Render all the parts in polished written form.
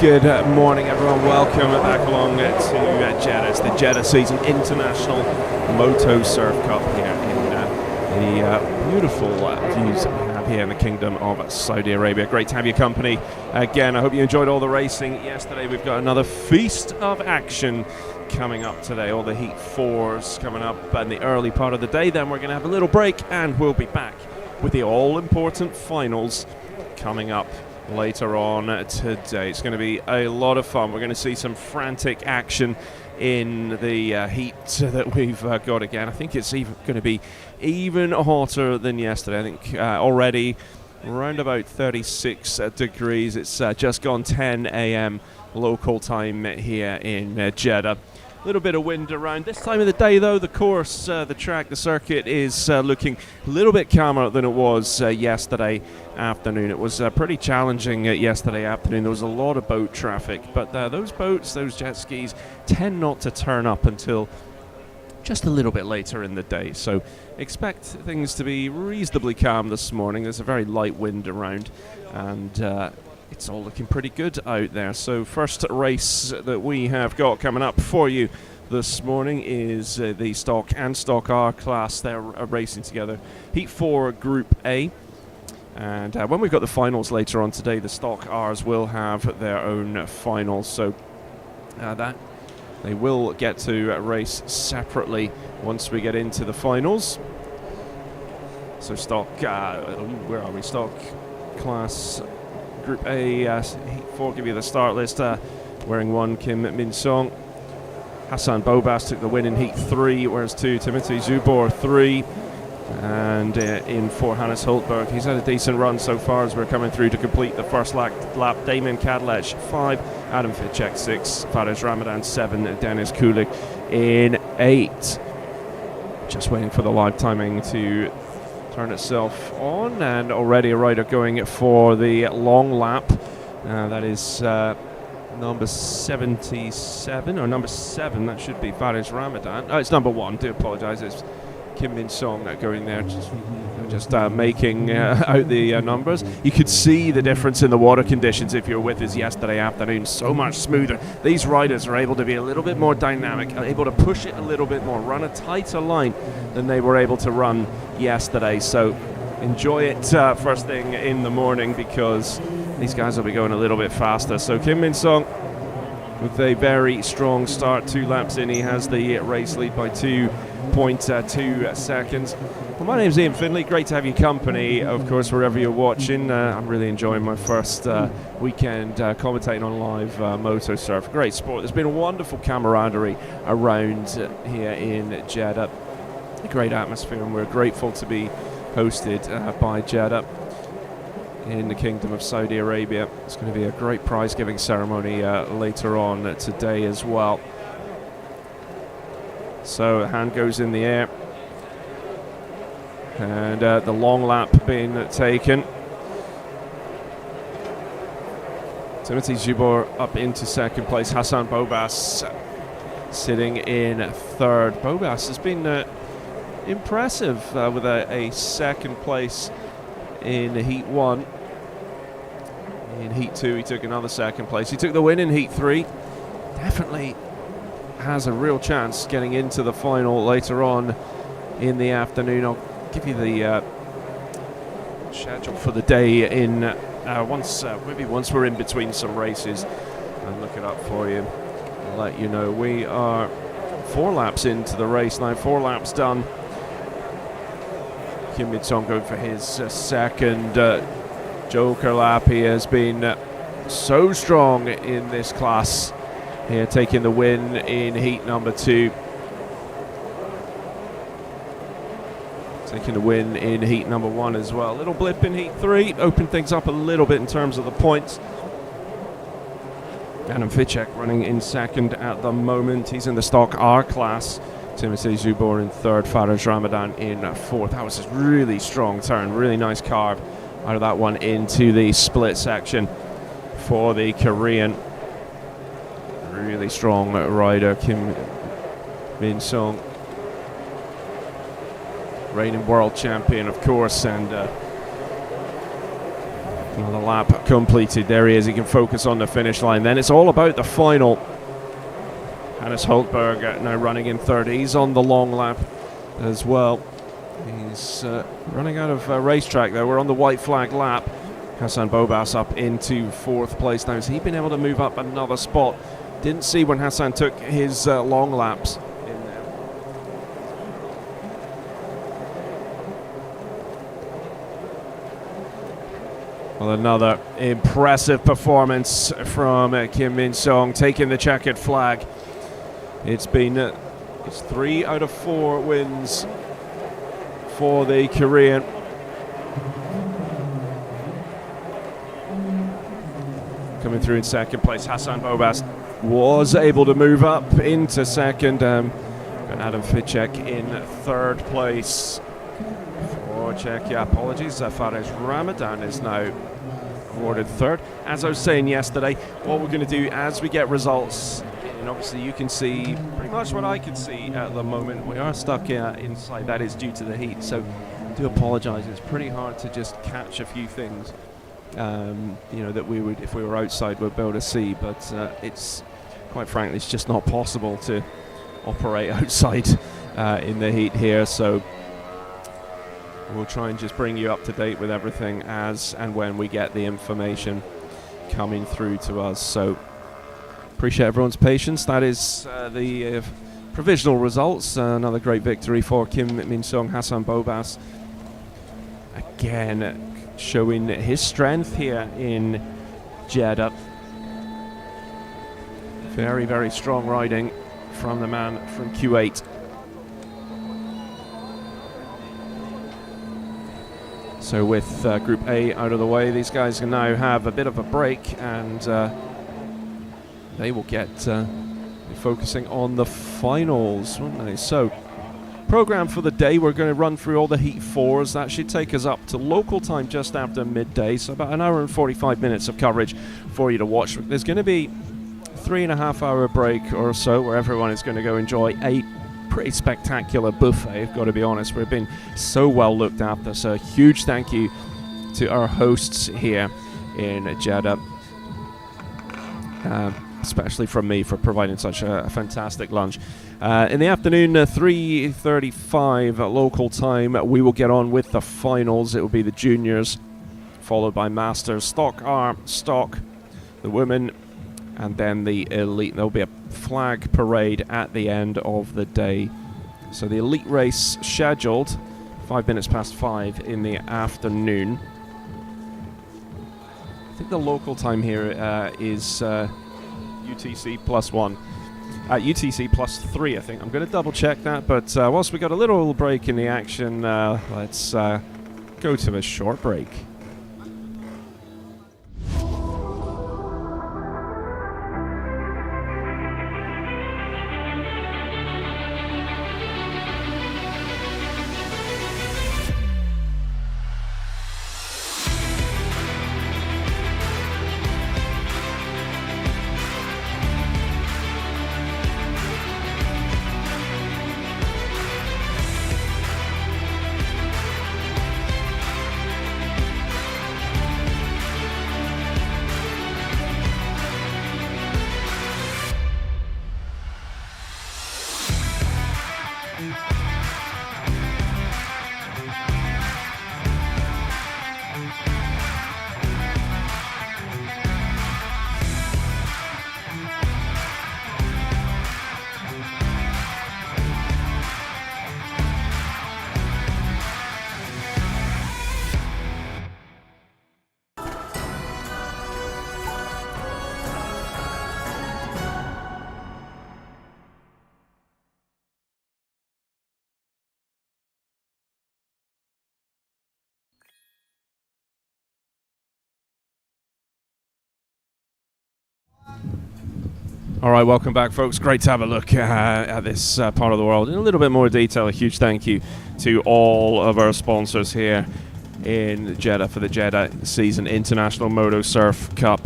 Good morning, everyone. Welcome back along to Jeddah. It's the Jeddah Season International MotoSurf Cup here in the beautiful views that we have here in the Kingdom of Saudi Arabia. Great to have your company again. I hope you enjoyed all the racing yesterday. We've got another feast of action coming up today. All the Heat 4s coming up in the early part of the day. Then we're going to have a little break and we'll be back with the all-important finals coming up later on today. It's going to be a lot of fun. We're going to see some frantic action in the heat that we've got again. I think it's even going to be even hotter than yesterday. I think already around about 36 degrees. It's just gone 10 a.m. local time here in Jeddah. A little bit of wind around. This time of the day, though, the course, the track, the circuit is looking a little bit calmer than it was yesterday afternoon. It was pretty challenging yesterday afternoon. There was a lot of boat traffic, but those boats, those jet skis, tend not to turn up until just a little bit later in the day. So expect things to be reasonably calm this morning. There's a very light wind around, and it's all looking pretty good out there. So first race that we have got coming up for you this morning is the Stock and Stock R class. They're racing together. Heat 4 Group A. And when we've got the finals later on today, the Stock Rs will have their own finals. So that they will get to race separately once we get into the finals. So Stock, where are we? Stock class Group A, Heat 4, give you the start list. Wearing 1, Kim Min-sung. Hassan Bobas took the win in Heat 3, whereas 2, Timothy Zubor 3. And in 4, Hannes Hultberg. He's had a decent run so far as we're coming through to complete the first lap. Damon Kadlec 5, Adam Ficek 6, Fares Ramadan 7, Dennis Kulik in 8. Just waiting for the live timing to turn itself on, and already a rider going for the long lap. That is number 77, or number 7, that should be Fares Ramadan. Oh, it's number 1, do apologise. It's Kim Min-sung going there, just making out the numbers. You could see the difference in the water conditions if you were with us yesterday afternoon. So much smoother. These riders are able to be a little bit more dynamic, are able to push it a little bit more, run a tighter line than they were able to run yesterday. So enjoy it first thing in the morning, because these guys will be going a little bit faster. So Kim Min-sung with a very strong start. 2 laps in, he has the race lead by 2.2 seconds. Well, my name's Ian Finley. Great to have your company, of course, wherever you're watching. I'm really enjoying my first weekend commentating on live MotoSurf. Great sport. There's been a wonderful camaraderie around here in Jeddah. A great atmosphere, and we're grateful to be hosted by Jeddah in the Kingdom of Saudi Arabia. It's going to be a great prize-giving ceremony later on today as well. So a hand goes in the air, and the long lap being taken. Timothy Zubor up into second place. Hassan Bobas sitting in 3rd. Bobas has been impressive with a second place in Heat 1. In Heat 2 he took another second place. He took the win in Heat 3. Definitely has a real chance getting into the final later on in the afternoon. I'll give you the schedule for the day in once we're in between some races, and look it up for you and let you know. We are 4 laps into the race now, 4 laps done. Kim Min-sung going for his second Joker lap. He has been so strong in this class here, taking the win in Heat number 2. Taking the win in Heat number 1 as well. Little blip in Heat 3, opened things up a little bit in terms of the points. Adam Ficek running in second at the moment. He's in the Stock R class. Timothy Zubor in 3rd, Fares Ramadan in 4th. That was a really strong turn, really nice carve out of that one into the split section for the Korean. Really strong rider, Kim Min-sung. Reigning world champion, of course, and Another lap completed. There he is. He can focus on the finish line. Then it's all about the final. Hannes Holtberg now running in third. He's on the long lap as well. He's running out of racetrack there. We're on the white flag lap. Hassan Bobas up into fourth place now. Has he been able to move up another spot? Didn't see when Hassan took his long laps in there. Well, another impressive performance from Kim Min-sung, taking the checkered flag. It's been it's 3 out of 4 wins for the Korean. Coming through in second place, Hassan Bobas was able to move up into second. And Adam Ficek in third place for Czechia. Apologies, Fares Ramadan is now awarded third. As I was saying yesterday, what we're going to do as we get results, and obviously you can see pretty much what I can see at the moment. We are stuck inside. That is due to the heat, so I do apologise. It's pretty hard to just catch a few things. That we would, if we were outside, we'd be able to see, but it's quite frankly, it's just not possible to operate outside in the heat here. So we'll try and just bring you up to date with everything as and when we get the information coming through to us. So appreciate everyone's patience. That is the provisional results. Another great victory for Kim Min-sung. Hassan Bobas again showing his strength here in Jeddah. Very, very strong riding from the man from Q8. So with Group A out of the way, these guys can now have a bit of a break, and they will get focusing on the finals, won't they? So program for the day, we're going to run through all the Heat 4s. That should take us up to local time just after midday, so about an hour and 45 minutes of coverage for you to watch. There's going to be 3.5 hour break or so where everyone is going to go enjoy a pretty spectacular buffet. I've got to be honest, we've been so well looked after, so a huge thank you to our hosts here in Jeddah, especially from me, for providing such a fantastic lunch. In the afternoon, 3:35 local time, we will get on with the finals. It will be the juniors, followed by masters, stock R, stock, the women, and then the elite. There will be a flag parade at the end of the day. So the elite race scheduled 5 minutes past 5 in the afternoon. I think the local time here is UTC +1. UTC +3, I think. I'm going to double check that, but whilst we got a little break in the action, let's go to a short break. All right, welcome back, folks. Great to have a look at this part of the world in a little bit more detail. A huge thank you to all of our sponsors here in Jeddah for the Jeddah Season International MotoSurf Cup.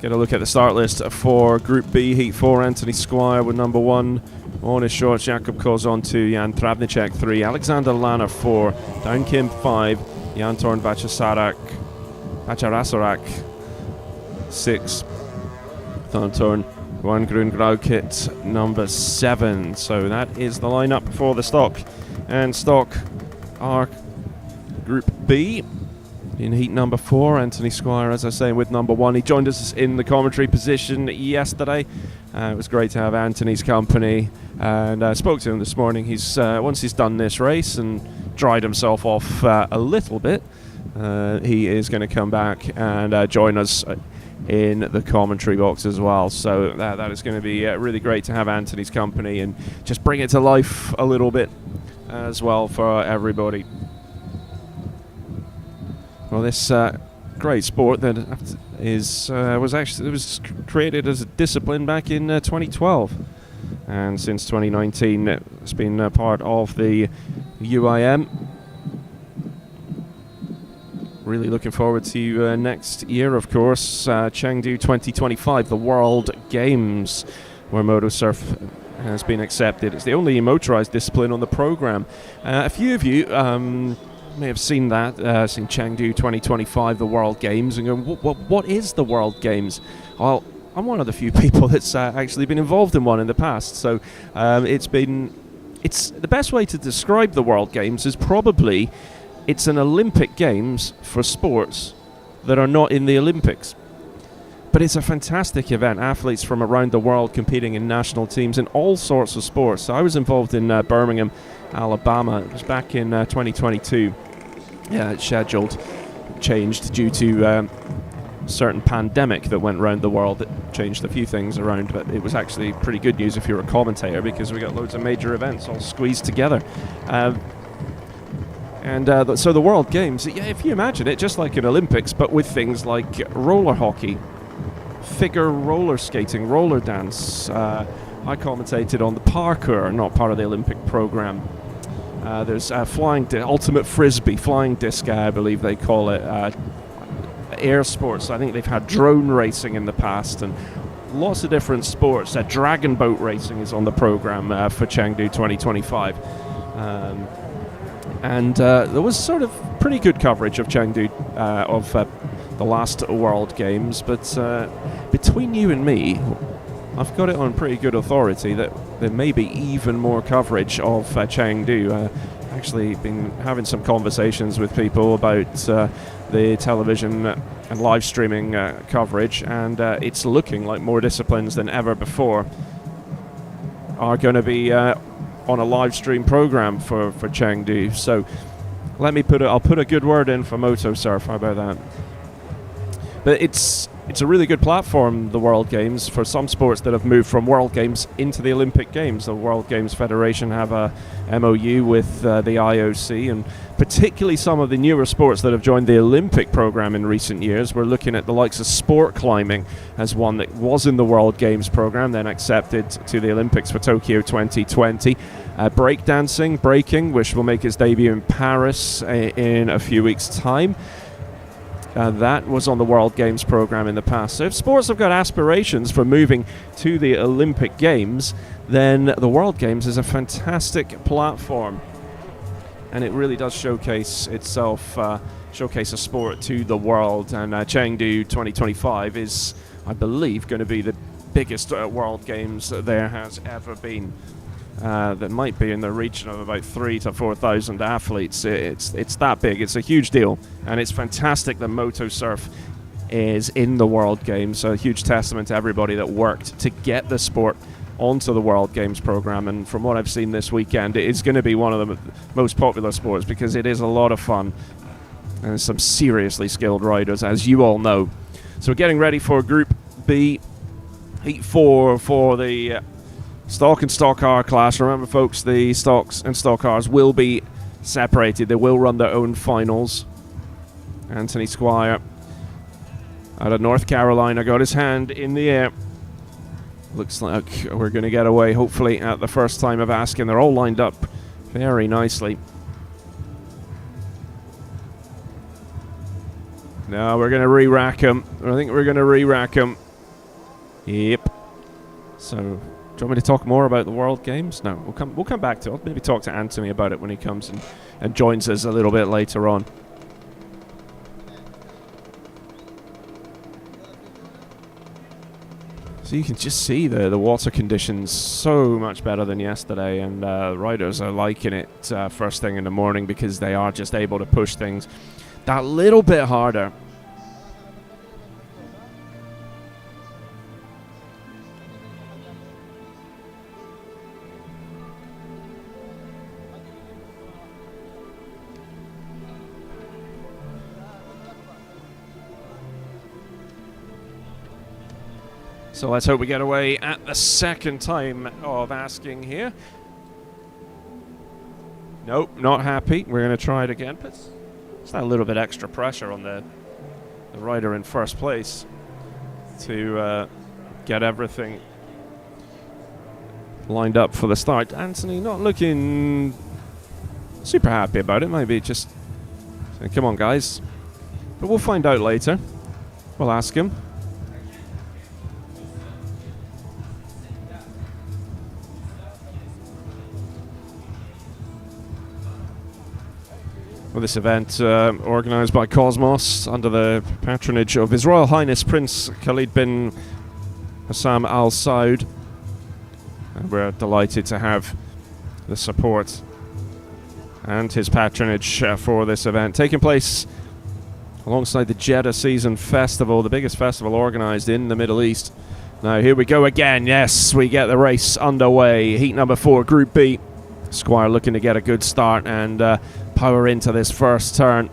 Get a look at the start list for Group B, Heat 4. Anthony Squire with number 1 on his shorts. Jakub Kozon 2, Jan Travnicek 3, Alexander Lana 4, Dan Kim 5, Jan Torn Vachasarak Pacharasarak 6. Third turn. Juan Grungrau kit number 7. So that is the lineup for the stock. And stock R Group B. In heat number 4, Anthony Squire, as I say, with number 1. He joined us in the commentary position yesterday. It was great to have Anthony's company, and I spoke to him this morning. He's once he's done this race and dried himself off a little bit, he is going to come back and join us in the commentary box as well. So that is going to be really great to have Anthony's company and just bring it to life a little bit as well for everybody. Well, this great sport that was created as a discipline back in 2012, and since 2019 it's been part of the UIM. Really looking forward to next year, of course, Chengdu 2025, the World Games, where MotoSurf has been accepted. It's the only motorized discipline on the program. A few of you may have seen that, seen Chengdu 2025, the World Games, and go, what is the World Games? Well, I'm one of the few people that's actually been involved in one in the past, so it's the best way to describe the World Games is probably it's an Olympic Games for sports that are not in the Olympics. But it's a fantastic event. Athletes from around the world competing in national teams in all sorts of sports. So I was involved in Birmingham, Alabama. It was back in 2022. Yeah, it's scheduled, changed due to certain pandemic that went around the world that changed a few things around, but it was actually pretty good news if you're a commentator, because we got loads of major events all squeezed together. So the World Games, yeah, if you imagine it, just like an Olympics, but with things like roller hockey, figure roller skating, roller dance. I commentated on the parkour, not part of the Olympic program. There's ultimate frisbee, flying disc, I believe they call it. Air sports. I think they've had drone racing in the past, and lots of different sports. Dragon boat racing is on the program for Chengdu 2025. There was sort of pretty good coverage of Chengdu of the last World Games, but between you and me, I've got it on pretty good authority that there may be even more coverage of Chengdu. Actually been having some conversations with people about the television and live streaming coverage, and it's looking like more disciplines than ever before are going to be on a live stream program for Chengdu. So I'll put a good word in for MotoSurf. How about that? But it's a really good platform, the World Games, for some sports that have moved from World Games into the Olympic Games. The World Games Federation have a MOU with the IOC, and particularly some of the newer sports that have joined the Olympic program in recent years. We're looking at the likes of sport climbing as one that was in the World Games program, then accepted to the Olympics for Tokyo 2020. Breaking, which will make its debut in Paris in a few weeks' time. That was on the World Games program in the past. So if sports have got aspirations for moving to the Olympic Games, then the World Games is a fantastic platform. And it really does showcase itself, showcase a sport to the world. And Chengdu 2025 is, I believe, going to be the biggest World Games that there has ever been. That might be in the region of about 3,000 to 4,000 athletes. It's that big. It's a huge deal, and it's fantastic that MotoSurf is in the World Games. So a huge testament to everybody that worked to get the sport onto the World Games program. And from what I've seen this weekend, it is going to be one of the most popular sports because it is a lot of fun and some seriously skilled riders, as you all know. So we're getting ready for Group B, Heat 4 for the Stock and Stock Car class. Remember, folks, the Stocks and Stock Cars will be separated. They will run their own finals. Anthony Squire out of North Carolina got his hand in the air. Looks like we're going to get away, hopefully, at the first time of asking. They're all lined up very nicely. No, we're going to re-rack them. I think we're going to re-rack them. Yep. So, do you want me to talk more about the World Games? No, we'll come back to it. I'll maybe talk to Anthony about it when he comes and joins us a little bit later on. So you can just see the water conditions so much better than yesterday, and riders are liking it first thing in the morning because they are just able to push things that little bit harder. So let's hope we get away at the second time of asking here. Nope, not happy. We're going to try it again. Puts that little bit extra pressure on the rider in first place to get everything lined up for the start. Anthony not looking super happy about it. Maybe just saying, come on, guys. But we'll find out later. We'll ask him. Well, this event organised by Cosmos under the patronage of His Royal Highness Prince Khalid bin Hassam Al Saud. And we're delighted to have the support and his patronage for this event, taking place alongside the Jeddah Season Festival, the biggest festival organised in the Middle East. Now here we go again. Yes, we get the race underway. Heat number 4, Group B. Squire looking to get a good start and power into this first turn,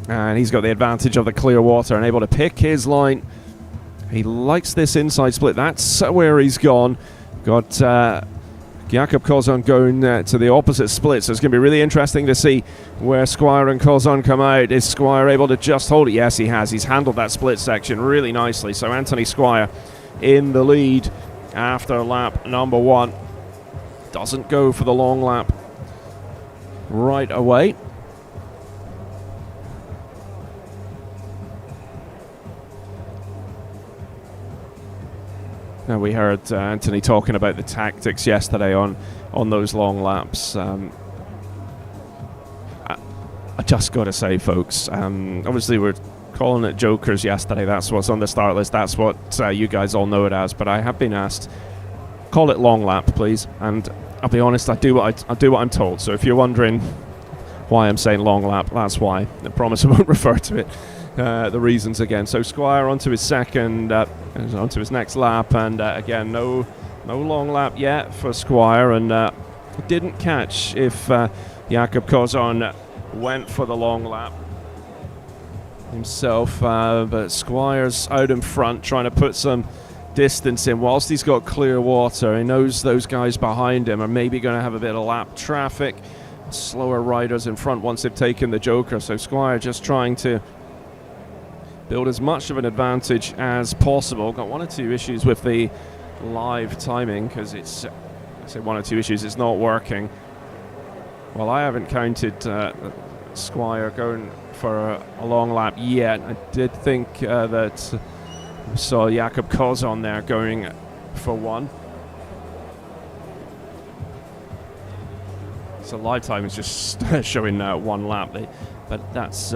and he's got the advantage of the clear water and able to pick his line. He likes this inside split. That's where he's gone. Got Jakob Kozon going to the opposite split, so it's going to be really interesting to see where Squire and Kozon come out. Is Squire able to just hold it? Yes, he has. He's handled that split section really nicely. So Anthony Squire in the lead after lap number 1. Doesn't go for the long lap right away. Now, we heard Anthony talking about the tactics yesterday on those long laps. I just got to say, folks, obviously we're calling it jokers yesterday. That's what's on the start list. That's what you guys all know it as. But I have been asked, call it long lap, please. And I'll be honest, I do what I'm told. So if you're wondering why I'm saying long lap, that's why. I promise I won't refer to it. The reasons again. So Squire onto his second, onto his next lap, and again no long lap yet for Squire, and didn't catch if Jakob Kozon went for the long lap himself, but Squire's out in front trying to put some distance in. Whilst he's got clear water, he knows those guys behind him are maybe going to have a bit of lap traffic. Slower riders in front once they've taken the joker, so Squire just trying to build as much of an advantage as possible. Got one or two issues with the live timing because it's, I say one or two issues, it's not working. Well, I haven't counted Squire going for a long lap yet. I did think that we saw Jakob Kozon there going for one. So live time is just showing one lap, but that's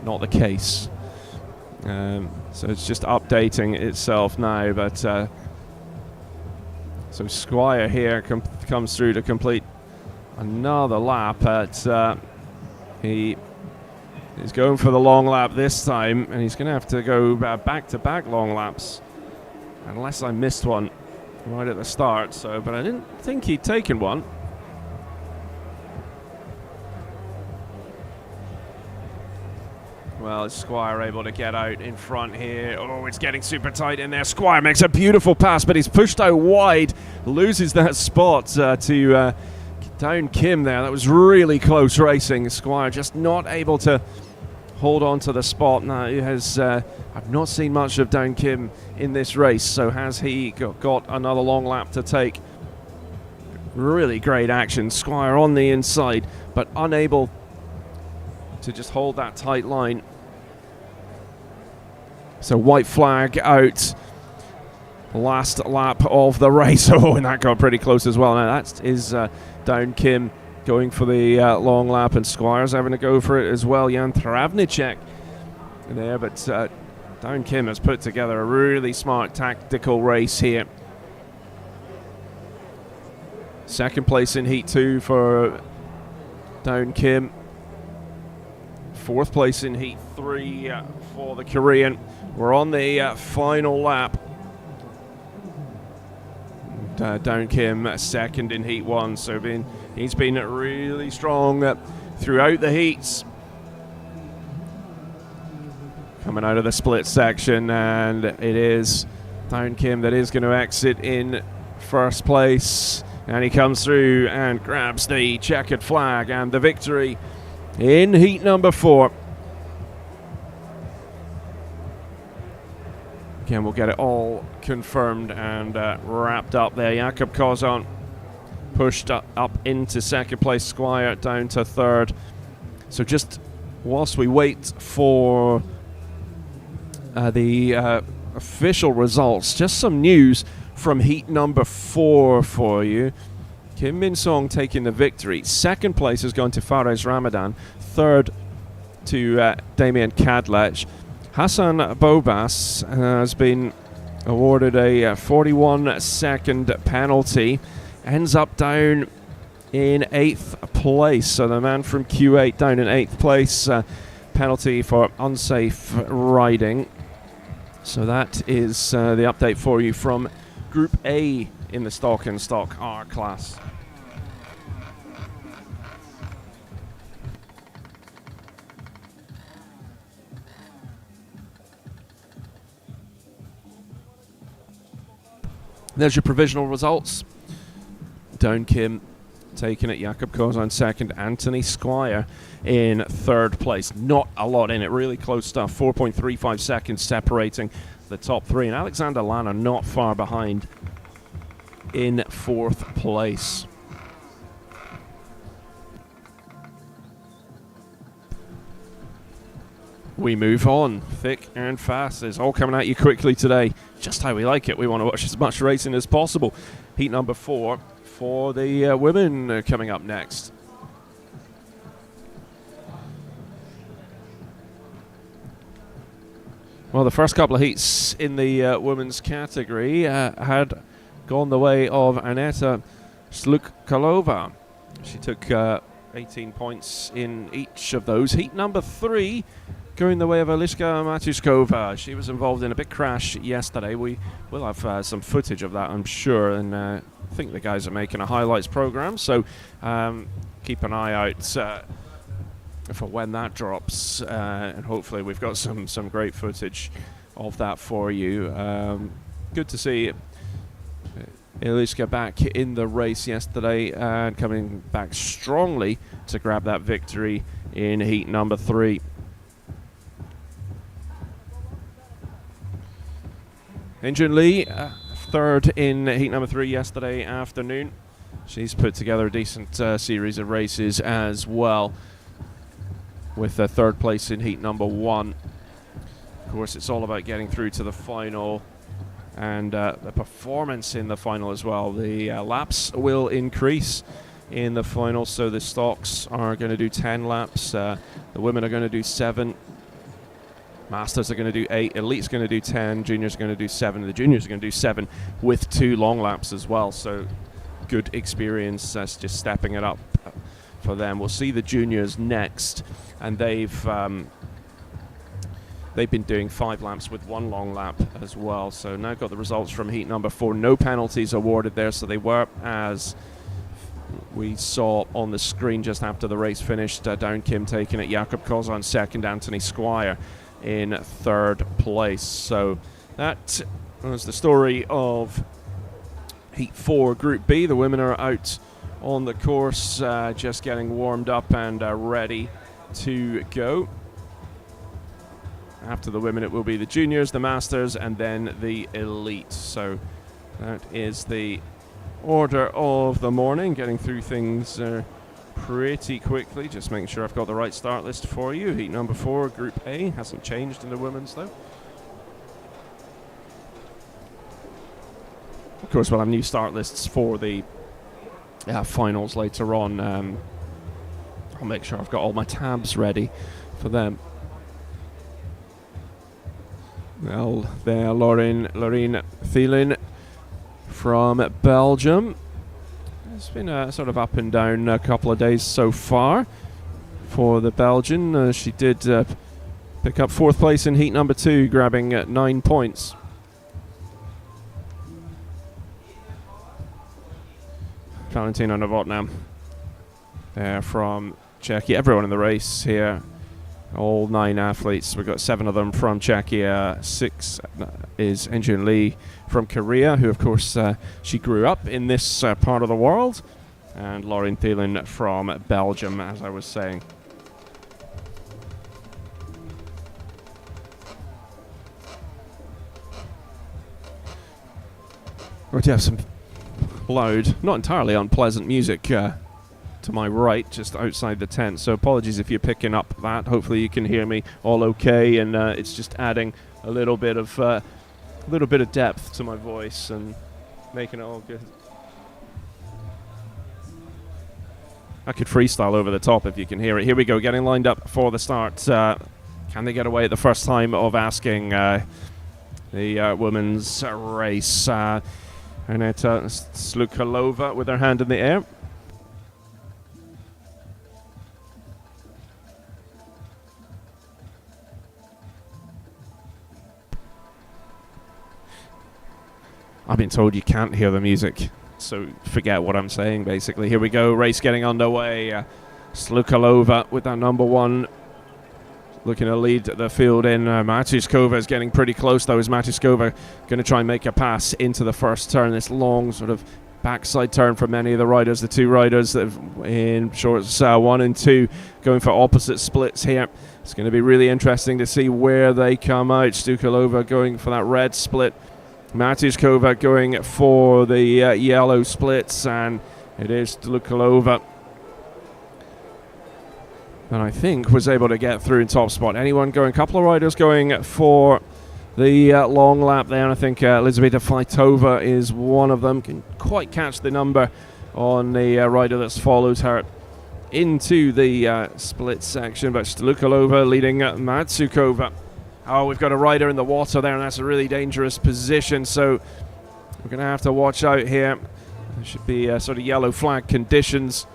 not the case. So it's just updating itself now, but so Squire here comes through to complete another lap, but he is going for the long lap this time, and he's going to have to go back-to-back long laps, unless I missed one right at the start. So, but I didn't think he'd taken one. Well, is Squire able to get out in front here? Oh, it's getting super tight in there. Squire makes a beautiful pass, but he's pushed out wide, loses that spot to Down Kim there. That was really close racing. Squire just not able to hold on to the spot. Now, he has, I've not seen much of Down Kim in this race, so has he got another long lap to take? Really great action. Squire on the inside, but unable to just hold that tight line. So white flag out. Last lap of the race. Oh, and that got pretty close as well. Now that is Down Kim going for the long lap, and Squire's having to go for it as well. Jan Travnicek there, but Down Kim has put together a really smart tactical race here. Second place in Heat 2 for Down Kim. Fourth place in Heat 3 for the Korean. We're on the final lap. Down Kim second in Heat 1, so he's been really strong throughout the heats. Coming out of the split section, and it is Down Kim that is going to exit in first place. And he comes through and grabs the checkered flag and the victory in heat number 4. Again, we'll get it all confirmed and wrapped up there. Jakob Kozon pushed up into second place, Squire down to third. So just whilst we wait for the official results, just some news from heat number 4 for you. Kim Min Song taking the victory. Second place has gone to Fares Ramadan. Third to Damien Kadlec. Hassan Bobas has been awarded a 41-second penalty. Ends up down in 8th place. So the man from Q8 down in 8th place. Penalty for unsafe riding. So that is the update for you from Group A in the Stock and Stock R class. There's your provisional results. Down Kim taking it, Jakob Kozan second, Anthony Squire in third place. Not a lot in it, really close stuff. 4.35 seconds separating the top 3, and Alexander Lana not far behind in fourth place. We move on, thick and fast. It's all coming at you quickly today. Just how we like it. We want to watch as much racing as possible. Heat number 4 for the women coming up next. Well, the first couple of heats in the women's category had gone the way of Aneta Slukkalova. She took 18 points in each of those. Heat number 3 going the way of Eliška Matušková. She was involved in a big crash yesterday. We will have some footage of that, I'm sure, and I think the guys are making a highlights program, so keep an eye out for when that drops, and hopefully we've got some great footage of that for you. Good to see Eliška back in the race yesterday and coming back strongly to grab that victory in heat number 3. Injun Lee, third in heat number 3 yesterday afternoon. She's put together a decent series of races as well, with a third place in heat number 1. Of course, it's all about getting through to the final and the performance in the final as well. The laps will increase in the final, so the stocks are going to do 10 laps. The women are going to do 7. Masters are going to do 8, Elite's going to do 10, Juniors are going to do 7, the Juniors are going to do 7 with 2 long laps as well, so good experience just stepping it up for them. We'll see the Juniors next, and they've been doing 5 laps with 1 long lap as well. So now got the results from heat number 4. No penalties awarded there, so they were, as we saw on the screen just after the race finished, Down Kim taking it, Jakob Kozan second, Anthony Squire in third place. So that was the story of heat 4 Group B. The women are out on the course, just getting warmed up and ready to go. After the women, it will be the Juniors, the Masters, and then the Elite. So that is the order of the morning, getting through things pretty quickly. Just making sure I've got the right start list for you. Heat number 4, Group A, hasn't changed in the women's though. Of course, we'll have new start lists for the finals later on. I'll make sure I've got all my tabs ready for them. Well, there, Lorraine Thielen from Belgium. It's been a sort of up and down a couple of days so far for the Belgian. She did pick up 4th place in heat number 2, grabbing 9 points. Valentina Novotná from Czechia. Everyone in the race here, all 9 athletes. We've got 7 of them from Czechia. 6 is Enjun Lee from Korea, who of course she grew up in this part of the world. And Lorraine Thielen from Belgium, as I was saying. We're going to have some loud, not entirely unpleasant music to my right, just outside the tent. So apologies if you're picking up that. Hopefully you can hear me all okay, and it's just adding a little bit of depth to my voice and making it all good. I could freestyle over the top if you can hear it. Here we go, getting lined up for the start. Can they get away at the first time of asking the women's race? Aneta Slukalova with her hand in the air. I've been told you can't hear the music, so forget what I'm saying, basically. Here we go, race getting underway. Slukalova with that number 1. Looking to lead the field in. Matuskova is getting pretty close, though. Is Matuskova going to try and make a pass into the first turn? This long sort of backside turn for many of the riders. The 2 riders that in shorts 1 and 2 going for opposite splits here. It's going to be really interesting to see where they come out. Stukalova going for that red split. Matuskova going for the yellow splits, and it is Stukalova. And I think was able to get through in top spot. Anyone going? A couple of riders going for the long lap there. And I think Elizaveta Flaitova is one of them. Can quite catch the number on the rider that's followed her into the split section. But Stukalova leading Matsukova. Oh, we've got a rider in the water there, and that's a really dangerous position. So we're going to have to watch out here. There should be sort of yellow flag conditions.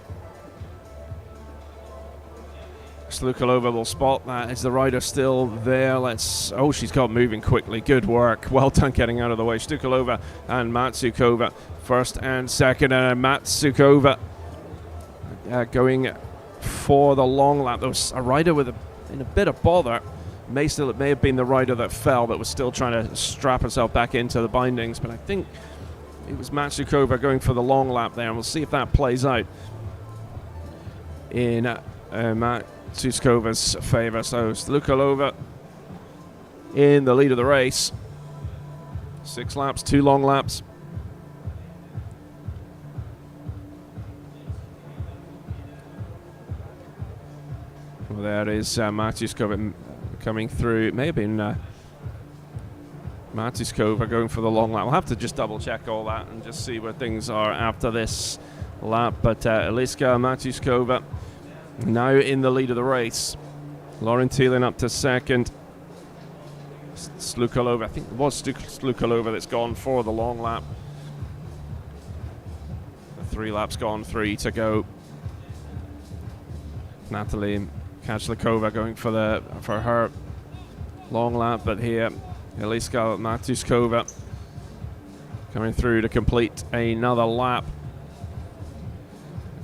Slukalova will spot that. Is the rider still there? Oh, she's got moving quickly. Good work. Well done getting out of the way. Stukalova and Matsukova first and second, and Matsukova going for the long lap. There was a rider in a bit of bother. It may have been the rider that fell, but was still trying to strap herself back into the bindings. But I think it was Matsukova going for the long lap there, and we'll see if that plays out in Matsuskova's favour. So Slukalova in the lead of the race. 6 laps, 2 long laps. Well, there is Matsuskova coming through. It may have been Matsuskova going for the long lap. We'll have to just double check all that and just see where things are after this lap. But Eliska Matsuskova now in the lead of the race. Lorraine Thielen up to second. Slukalova, I think it was Slukalova that's gone for the long lap. The 3 laps gone, 3 to go. Natalie Kachlikova going for her long lap, but here Eliska Matuskova coming through to complete another lap.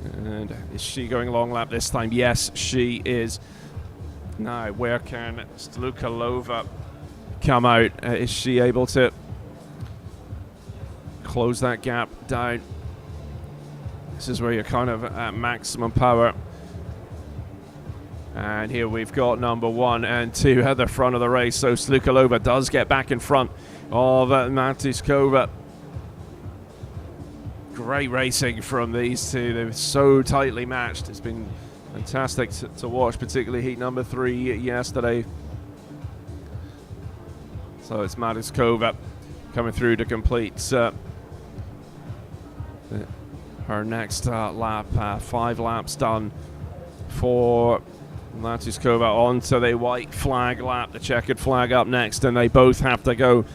And is she going long lap this time? Yes, she is. Now, where can Slukalova come out? Is she able to close that gap down? This is where you're kind of at maximum power. And here we've got number 1 and 2 at the front of the race. So Slukalova does get back in front of Matuskova. Great racing from these two. They're so tightly matched. It's been fantastic to watch, particularly heat number 3 yesterday. So it's Matuskova coming through to complete her next lap. 5 laps done for Matuskova onto the white flag lap, the checkered flag up next, and they both have to go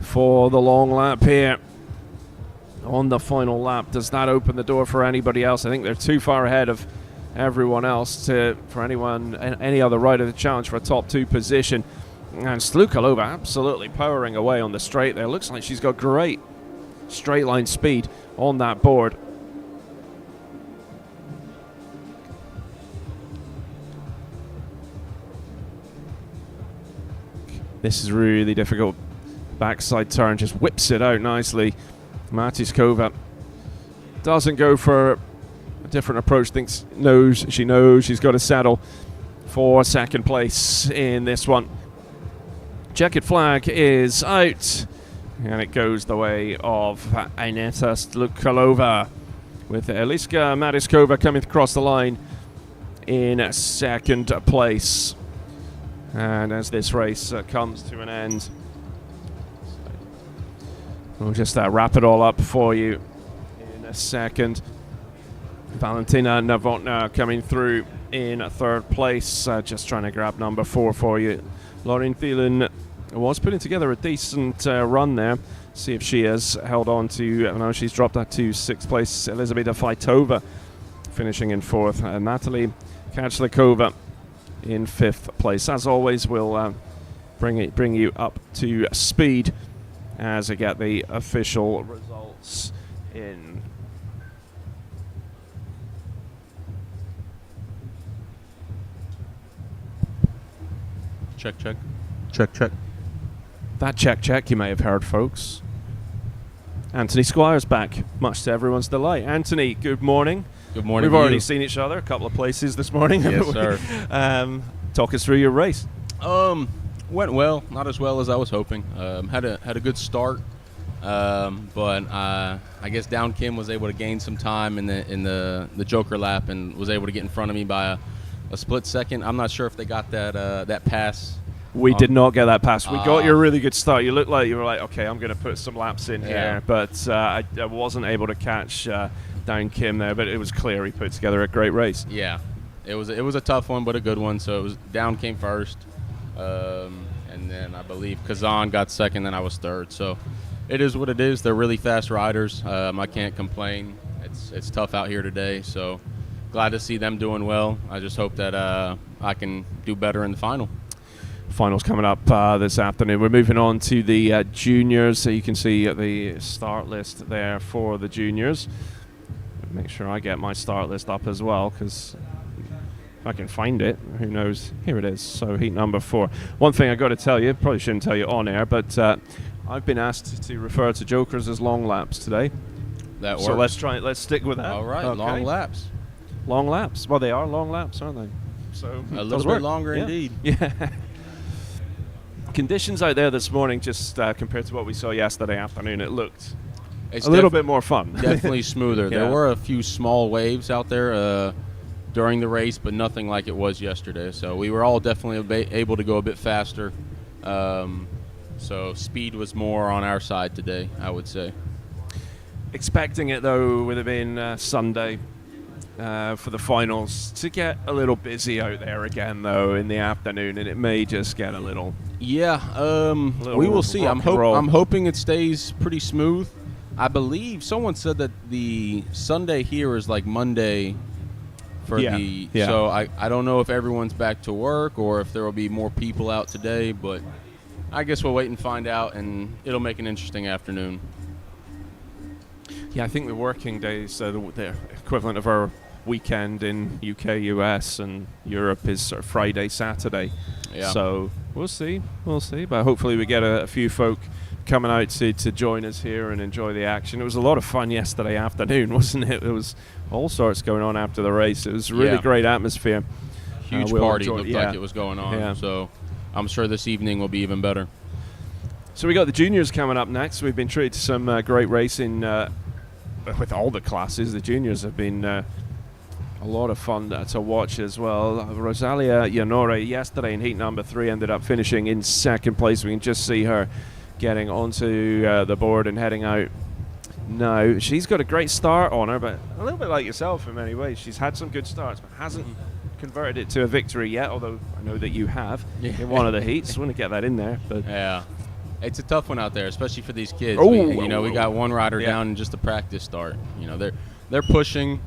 for the long lap here on the final lap. Does that open the door for anybody else? I think they're too far ahead of everyone else for any other rider to challenge for a top 2 position. And Slukalova absolutely powering away on the straight there. Looks like she's got great straight line speed on that board. This is really difficult. Backside turn, just whips it out nicely. Matuskova doesn't go for a different approach. She knows she's got to settle for second place in this one. Checkered flag is out, and it goes the way of Aneta Slukalova, with Eliska Matuskova coming across the line in second place. And as this race comes to an end, we'll just wrap it all up for you in a second. Valentina Novotná coming through in third place, just trying to grab number 4 for you. Lauren Thielen was putting together a decent run there. See if she has held on to, I know she's dropped that to 6th place. Elizabeta Fajtova finishing in 4th. Natalie Kachlikova in 5th place. As always, we'll bring you up to speed as I get the official results in. Check, check. Check, check. That check you may have heard, folks. Anthony Squire's back, much to everyone's delight. Anthony, good morning. Good morning. We've already seen each other a couple of places this morning. Yes, sir. Talk us through your race. Went well, not as well as I was hoping. Had a good start, but I guess Down Kim was able to gain some time in the Joker lap and was able to get in front of me by a split second. I'm not sure if they got that pass. We did not get that pass. We got your really good start. You looked like you were like, okay, I'm going to put some laps in here, but I wasn't able to catch Down Kim there. But it was clear he put together a great race. Yeah, it was a tough one, but a good one. So it was Down came first, and then I believe Kazan got second, then I was third. So it is what it is. They're really fast riders. I can't complain. It's tough out here today. So glad to see them doing well. I just hope that I can do better in the final. Finals coming up this afternoon. We're moving on to the juniors, so you can see the start list there for the juniors. Make sure I get my start list up as well, because if I can find it, who knows? Here it is. So heat number 4. One thing I got to tell you, probably shouldn't tell you on air, but I've been asked to refer to jokers as long laps today. That works. So let's stick with that. All right, okay. Long laps. Long laps. Well, they are long laps, aren't they? So a little bit longer, indeed. Yeah. Conditions out there this morning, just compared to what we saw yesterday afternoon, it looked a little bit more fun. Definitely smoother. Yeah. There were a few small waves out there during the race, but nothing like it was yesterday. So we were all definitely able to go a bit faster. So speed was more on our side today, I would say. Expecting it, though, with it being Sunday for the finals, to get a little busy out there again, though, in the afternoon, and it may just get a little... Yeah, we will see. I'm hoping it stays pretty smooth. I believe someone said that the Sunday here is like Monday for So I don't know if everyone's back to work or if there will be more people out today, but I guess we'll wait and find out, and it'll make an interesting afternoon. Yeah, I think the working days, the equivalent of our weekend in UK, US, and Europe is sort of Friday, Saturday. Yeah. So we'll see. But hopefully we get a few folk coming out to join us here and enjoy the action. It was a lot of fun yesterday afternoon, wasn't it? There was all sorts going on after the race. It was a really great atmosphere. Huge party looked like it was going on. Yeah. So I'm sure this evening will be even better. So we got the juniors coming up next. We've been treated to some great racing with all the classes. The juniors have been a lot of fun to watch as well. Rosalia Yanore yesterday in heat number 3 ended up finishing in second place. We can just see her getting onto the board and heading out now. She's got a great start on her, but a little bit like yourself in many ways. She's had some good starts, but hasn't converted it to a victory yet, although I know that you have in one of the heats. Want to get that in there, but yeah, it's a tough one out there, especially for these kids. Oh, we got one rider down in just the practice start. They're pushing.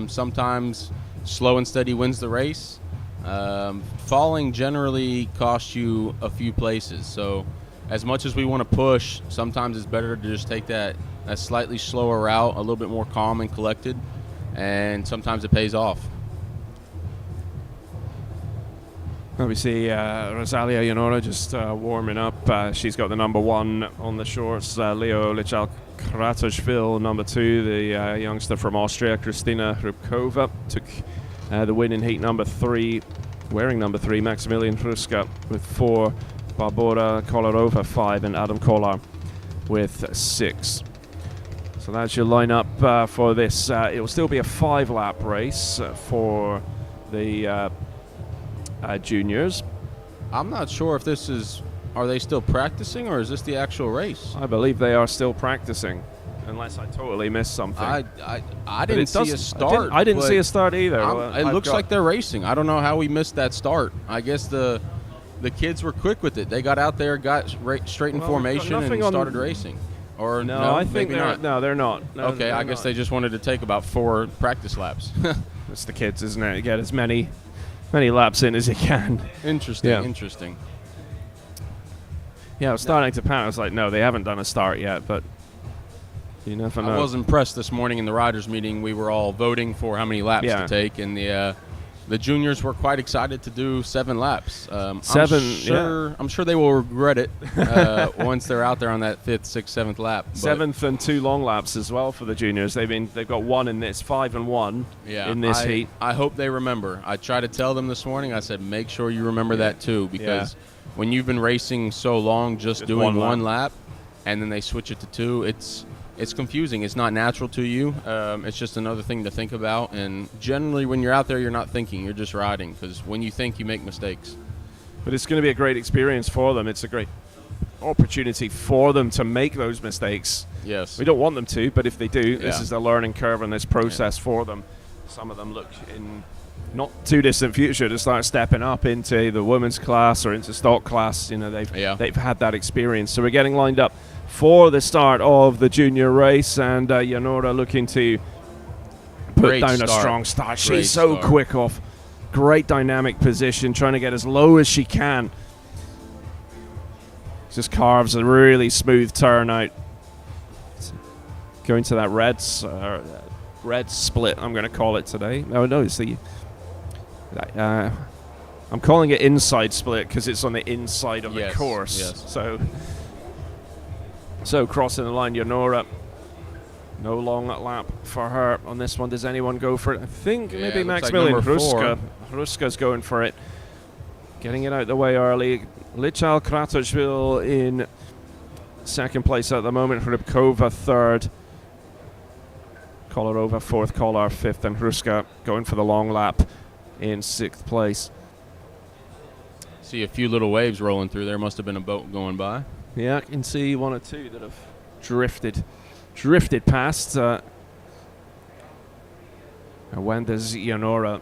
Sometimes slow and steady wins the race. Falling generally costs you a few places. So as much as we want to push, sometimes it's better to just take that slightly slower route, a little bit more calm and collected, and sometimes it pays off. Well, we see Rosalia Yanora just warming up. She's got the number 1 on the shorts. Leo Lichal-Kratochvil, number 2, the youngster from Austria. Kristina Rybkova took the win in heat number 3, wearing number 3. Maximilian Hruska with 4, Barbora Kolarova 5, and Adam Kolar with 6. So that's your lineup for this. It will still be a 5-lap race for the juniors. I'm not sure if this is, are they still practicing or is this the actual race? I believe they are still practicing, unless I totally missed something. I didn't see a start. I didn't see a start either. It looks like they're racing. I don't know how we missed that start. I guess the kids were quick with it. They got out there, got straight in formation, and started racing. Or no, I think they're not. No, they're not. No, okay, I guess they just wanted to take about 4 practice laps. It's the kids, isn't it? You get as many laps in as you can. Interesting. Yeah, I was starting to panic. I was like, no, they haven't done a start yet, but you never know. I was impressed this morning in the riders' meeting. We were all voting for how many laps to take, and the juniors were quite excited to do 7 laps. 7, I'm sure they will regret it once they're out there on that 5th, 6th, 7th lap. 7th and 2 long laps as well for the juniors. They've got 1 in this, 5 and 1 in this heat. I hope they remember. I tried to tell them this morning. I said, make sure you remember that too, because when you've been racing so long, just doing one lap, and then they switch it to 2, it's confusing. It's not natural to you. It's just another thing to think about. And generally, when you're out there, you're not thinking. You're just riding, because when you think, you make mistakes. But it's going to be a great experience for them. It's a great opportunity for them to make those mistakes. Yes. We don't want them to, but if they do, this is the learning curve and this process for them. Some of them look in not too distant future to start stepping up into the women's class or into stock class. They've had that experience. So we're getting lined up for the start of the junior race, and Yanora looking to put down a strong start. She's so quick off. Great dynamic position, trying to get as low as she can. Just carves a really smooth turn out. Going to that red split, I'm going to call it today. No, it's the... I'm calling it inside split because it's on the inside of the course. Yes. So crossing the line, Yanora. No long lap for her on this one. Does anyone go for it? I think maybe Maximilian Hruska. Hruska's going for it. Getting it out the way early. Lichal-Kratochvil in second place at the moment. Rybkova third. Kolarova fourth. Kolar fifth. And Hruska going for the long lap in sixth place. See a few little waves rolling through. There must have been a boat going by. Yeah, I can see 1 or 2 that have drifted past. And when does Yanora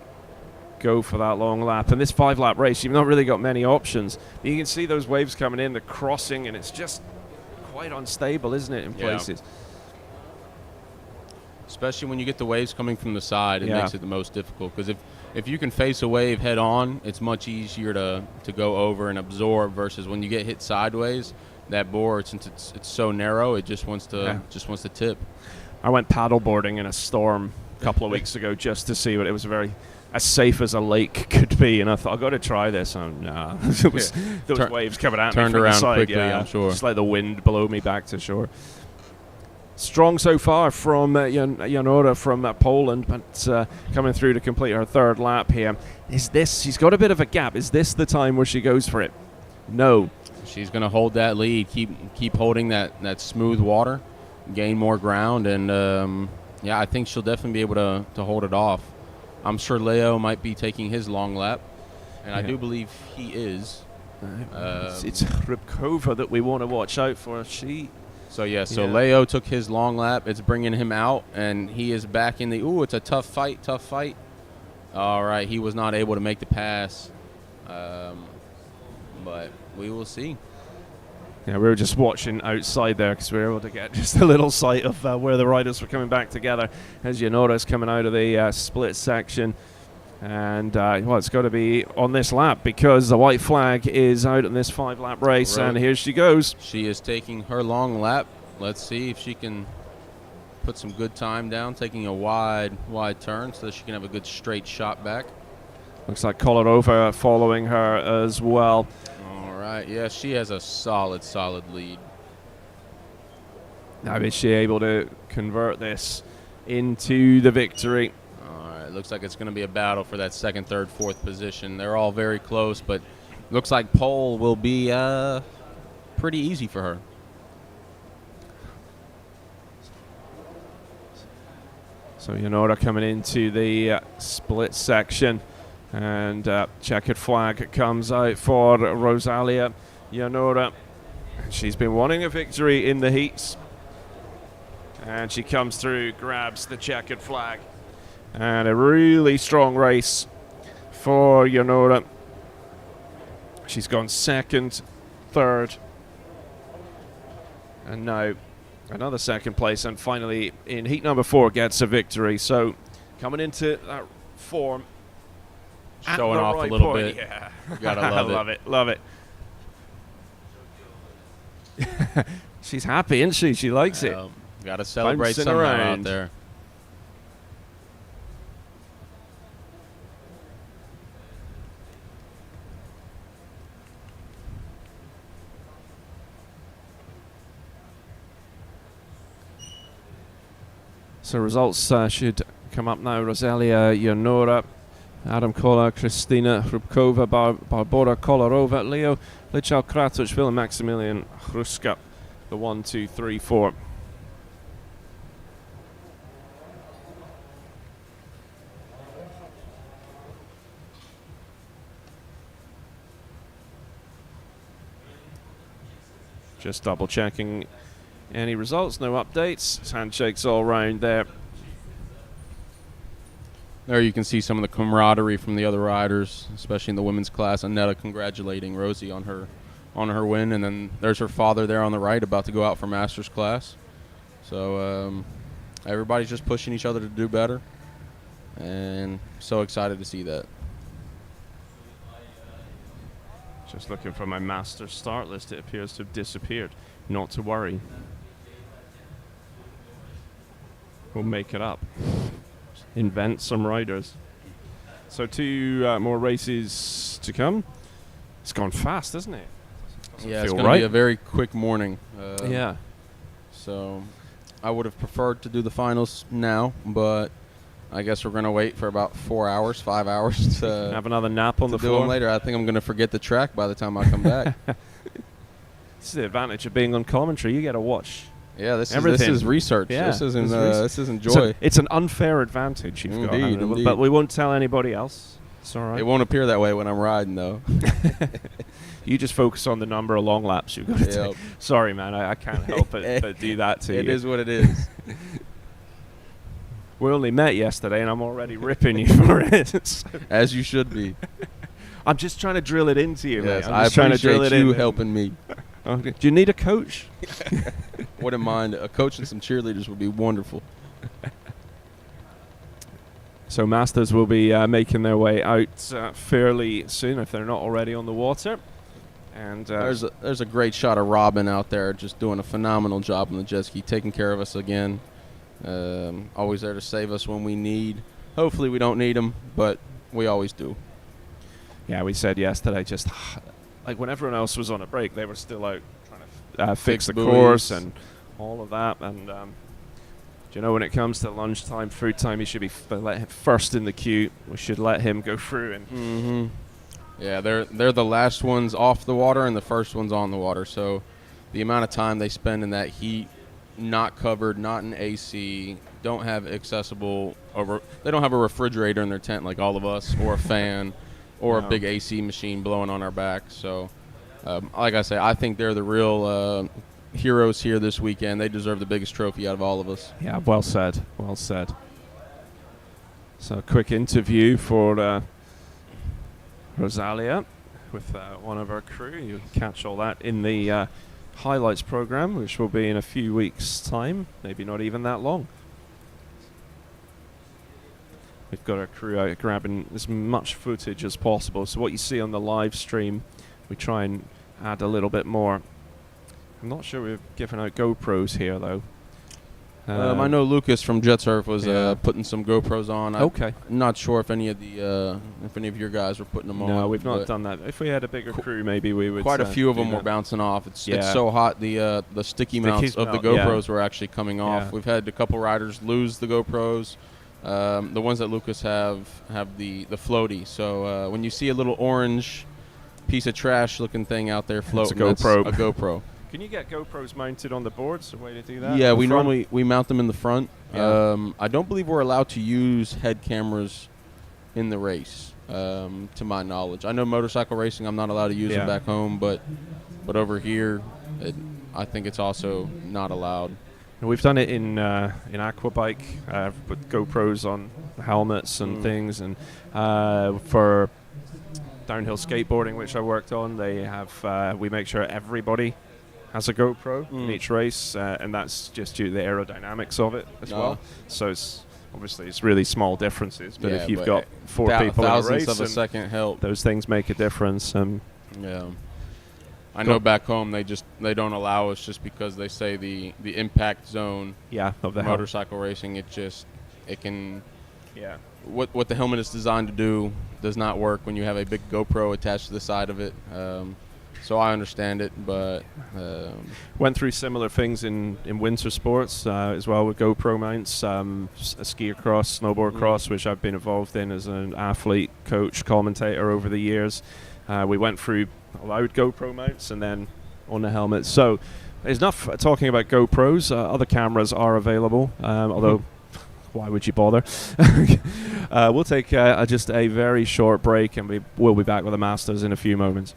go for that long lap? And this 5-lap race, you've not really got many options. But you can see those waves coming in, the crossing, and it's just quite unstable, isn't it, in places? Especially when you get the waves coming from the side, it makes it the most difficult. Because if you can face a wave head on, it's much easier to go over and absorb, versus when you get hit sideways, that board, since it's so narrow, it just wants to tip. I went paddleboarding in a storm a couple of weeks ago just to see what it was. As safe as a lake could be, and I thought, I've got to try this. Nah, those waves coming at me turned from around the side. Quickly, I'm sure. Just let the wind blow me back to shore. Strong so far from Yanora from Poland, but coming through to complete her 3rd lap here. She's got a bit of a gap. Is this the time where she goes for it? No. She's going to hold that lead, keep holding that smooth water, gain more ground, and I think she'll definitely be able to hold it off. I'm sure Leo might be taking his long lap, and I do believe he is. It's Rybkova that we want to watch out for. So Leo took his long lap. It's bringing him out, and he is back in the, it's a tough fight. All right, he was not able to make the pass, but we will see. Yeah, we were just watching outside there because we were able to get just a little sight of where the riders were coming back together. As you notice, coming out of the split section. And, well, it's got to be on this lap because the white flag is out in this 5-lap race. Right. And here she goes. She is taking her long lap. Let's see if she can put some good time down, taking a wide turn so that she can have a good straight shot back. Looks like Kolarova following her as well. All right. Yeah, she has a solid lead. Now is she able to convert this into the victory? It looks like it's going to be a battle for that second, third, fourth position. They're all very close, but looks like pole will be pretty easy for her. So Yanoda coming into the split section, and checkered flag comes out for Rosalia Yanoda. She's been wanting a victory in the heats, and she comes through, grabs the checkered flag. And a really strong race for Yanoda. She's gone second, third, and now another second place, and finally in heat number 4 gets a victory. So coming into that form, showing off a little bit. Yeah, you gotta love it. Love it. She's happy, isn't she? She likes it. Gotta celebrate somehow out there. So results should come up now. Rosalia Yanoda, Adam Kola, Kristina Hrubkova, Barbora Kolarova, Leo Lichal Kratochville, and Maximilian Hruska. The 1, 2, 3, 4. Just double checking any results, no updates. Handshakes all round there. There you can see some of the camaraderie from the other riders, especially in the women's class. Annetta congratulating Rosie on her win, and then there's her father there on the right about to go out for master's class. So everybody's just pushing each other to do better, and so excited to see that. Just looking for my master start list. It appears to have disappeared. Not to worry. We'll make it up. Invent some riders. So 2 more races to come. It's gone fast, isn't it? Yeah, it's going to be a very quick morning. Yeah. So I would have preferred to do the finals now, but I guess we're going to wait for about 4 hours, 5 hours to have another nap on the floor. floor. Do them later. I think I'm going to forget the track by the time I come back. This is the advantage of being on commentary. You get to watch. Yeah, this is research. Yeah, this isn't joy. So it's an unfair advantage you've got. Indeed. But we won't tell anybody else. It's all right. It won't appear that way when I'm riding, though. You just focus on the number of long laps you've got to take. Sorry, man. I can't help but do that to you. It is what it is. We only met yesterday, and I'm already ripping you for it. As you should be. I'm just trying to drill it into you, yes, mate. I'm just trying to drill it you helping me. Okay. Do you need a coach? Wouldn't mind. A coach and some cheerleaders would be wonderful. So Masters will be making their way out fairly soon if they're not already on the water. And there's a great shot of Robin out there just doing a phenomenal job on the jet ski, taking care of us again. Always there to save us when we need. Hopefully we don't need him, but we always do. Yeah, we said yesterday, just like when everyone else was on a break, they were still out trying to fix the course and all of that. And do you know, when it comes to lunchtime, food time, he should be first in the queue. We should let him go through. And yeah, they're the last ones off the water and the first ones on the water. So the amount of time they spend in that heat, not covered, not in AC, don't have accessible they don't have a refrigerator in their tent like all of us, or a fan, or a big AC machine blowing on our back. So, like I say, I think they're the real heroes here this weekend. They deserve the biggest trophy out of all of us. Yeah, well said. Well said. So a quick interview for Rosalia with one of our crew. You can catch all that in the highlights program, which will be in a few weeks' time, maybe not even that long. We've got our crew out grabbing as much footage as possible. So what you see on the live stream, we try and add a little bit more. I'm not sure we've given out GoPros here, though. I know Lucas from Jet Surf was putting some GoPros on. Okay. I'm not sure if any of your guys were putting them on. No, we've not done that. If we had a bigger crew, maybe we would. Quite a few of them were bouncing off. It's so hot. The sticky mounts of the GoPros were actually coming off. We've had a couple riders lose the GoPros. The ones that Lucas have the floaty. So when you see a little orange piece of trash looking thing out there floating, it's a GoPro. That's a GoPro. Can you get GoPros mounted on the boards? A way to do that? Yeah, we normally mount them in the front. Yeah. I don't believe we're allowed to use head cameras in the race, to my knowledge. I know motorcycle racing, I'm not allowed to use them back home, but over here, I think it's also not allowed. And we've done it in aquabike, put GoPros on helmets and things, and for downhill skateboarding, which I worked on, they have we make sure everybody has a GoPro in each race, and that's just due to the aerodynamics of it as well. So it's really small differences, but if you've got 4 people in a race, of a second help, those things make a difference. I know back home they don't allow us just because they say the impact zone of the motorcycle racing, what the helmet is designed to do does not work when you have a big GoPro attached to the side of it. So I understand it, but went through similar things in winter sports as well with GoPro mounts, a ski cross, snowboard cross, which I've been involved in as an athlete, coach, commentator over the years. We went through allowed GoPro mounts and then on the helmet. So there's enough talking about GoPros. Other cameras are available, although why would you bother? We'll take just a very short break, and we'll be back with the Masters in a few moments.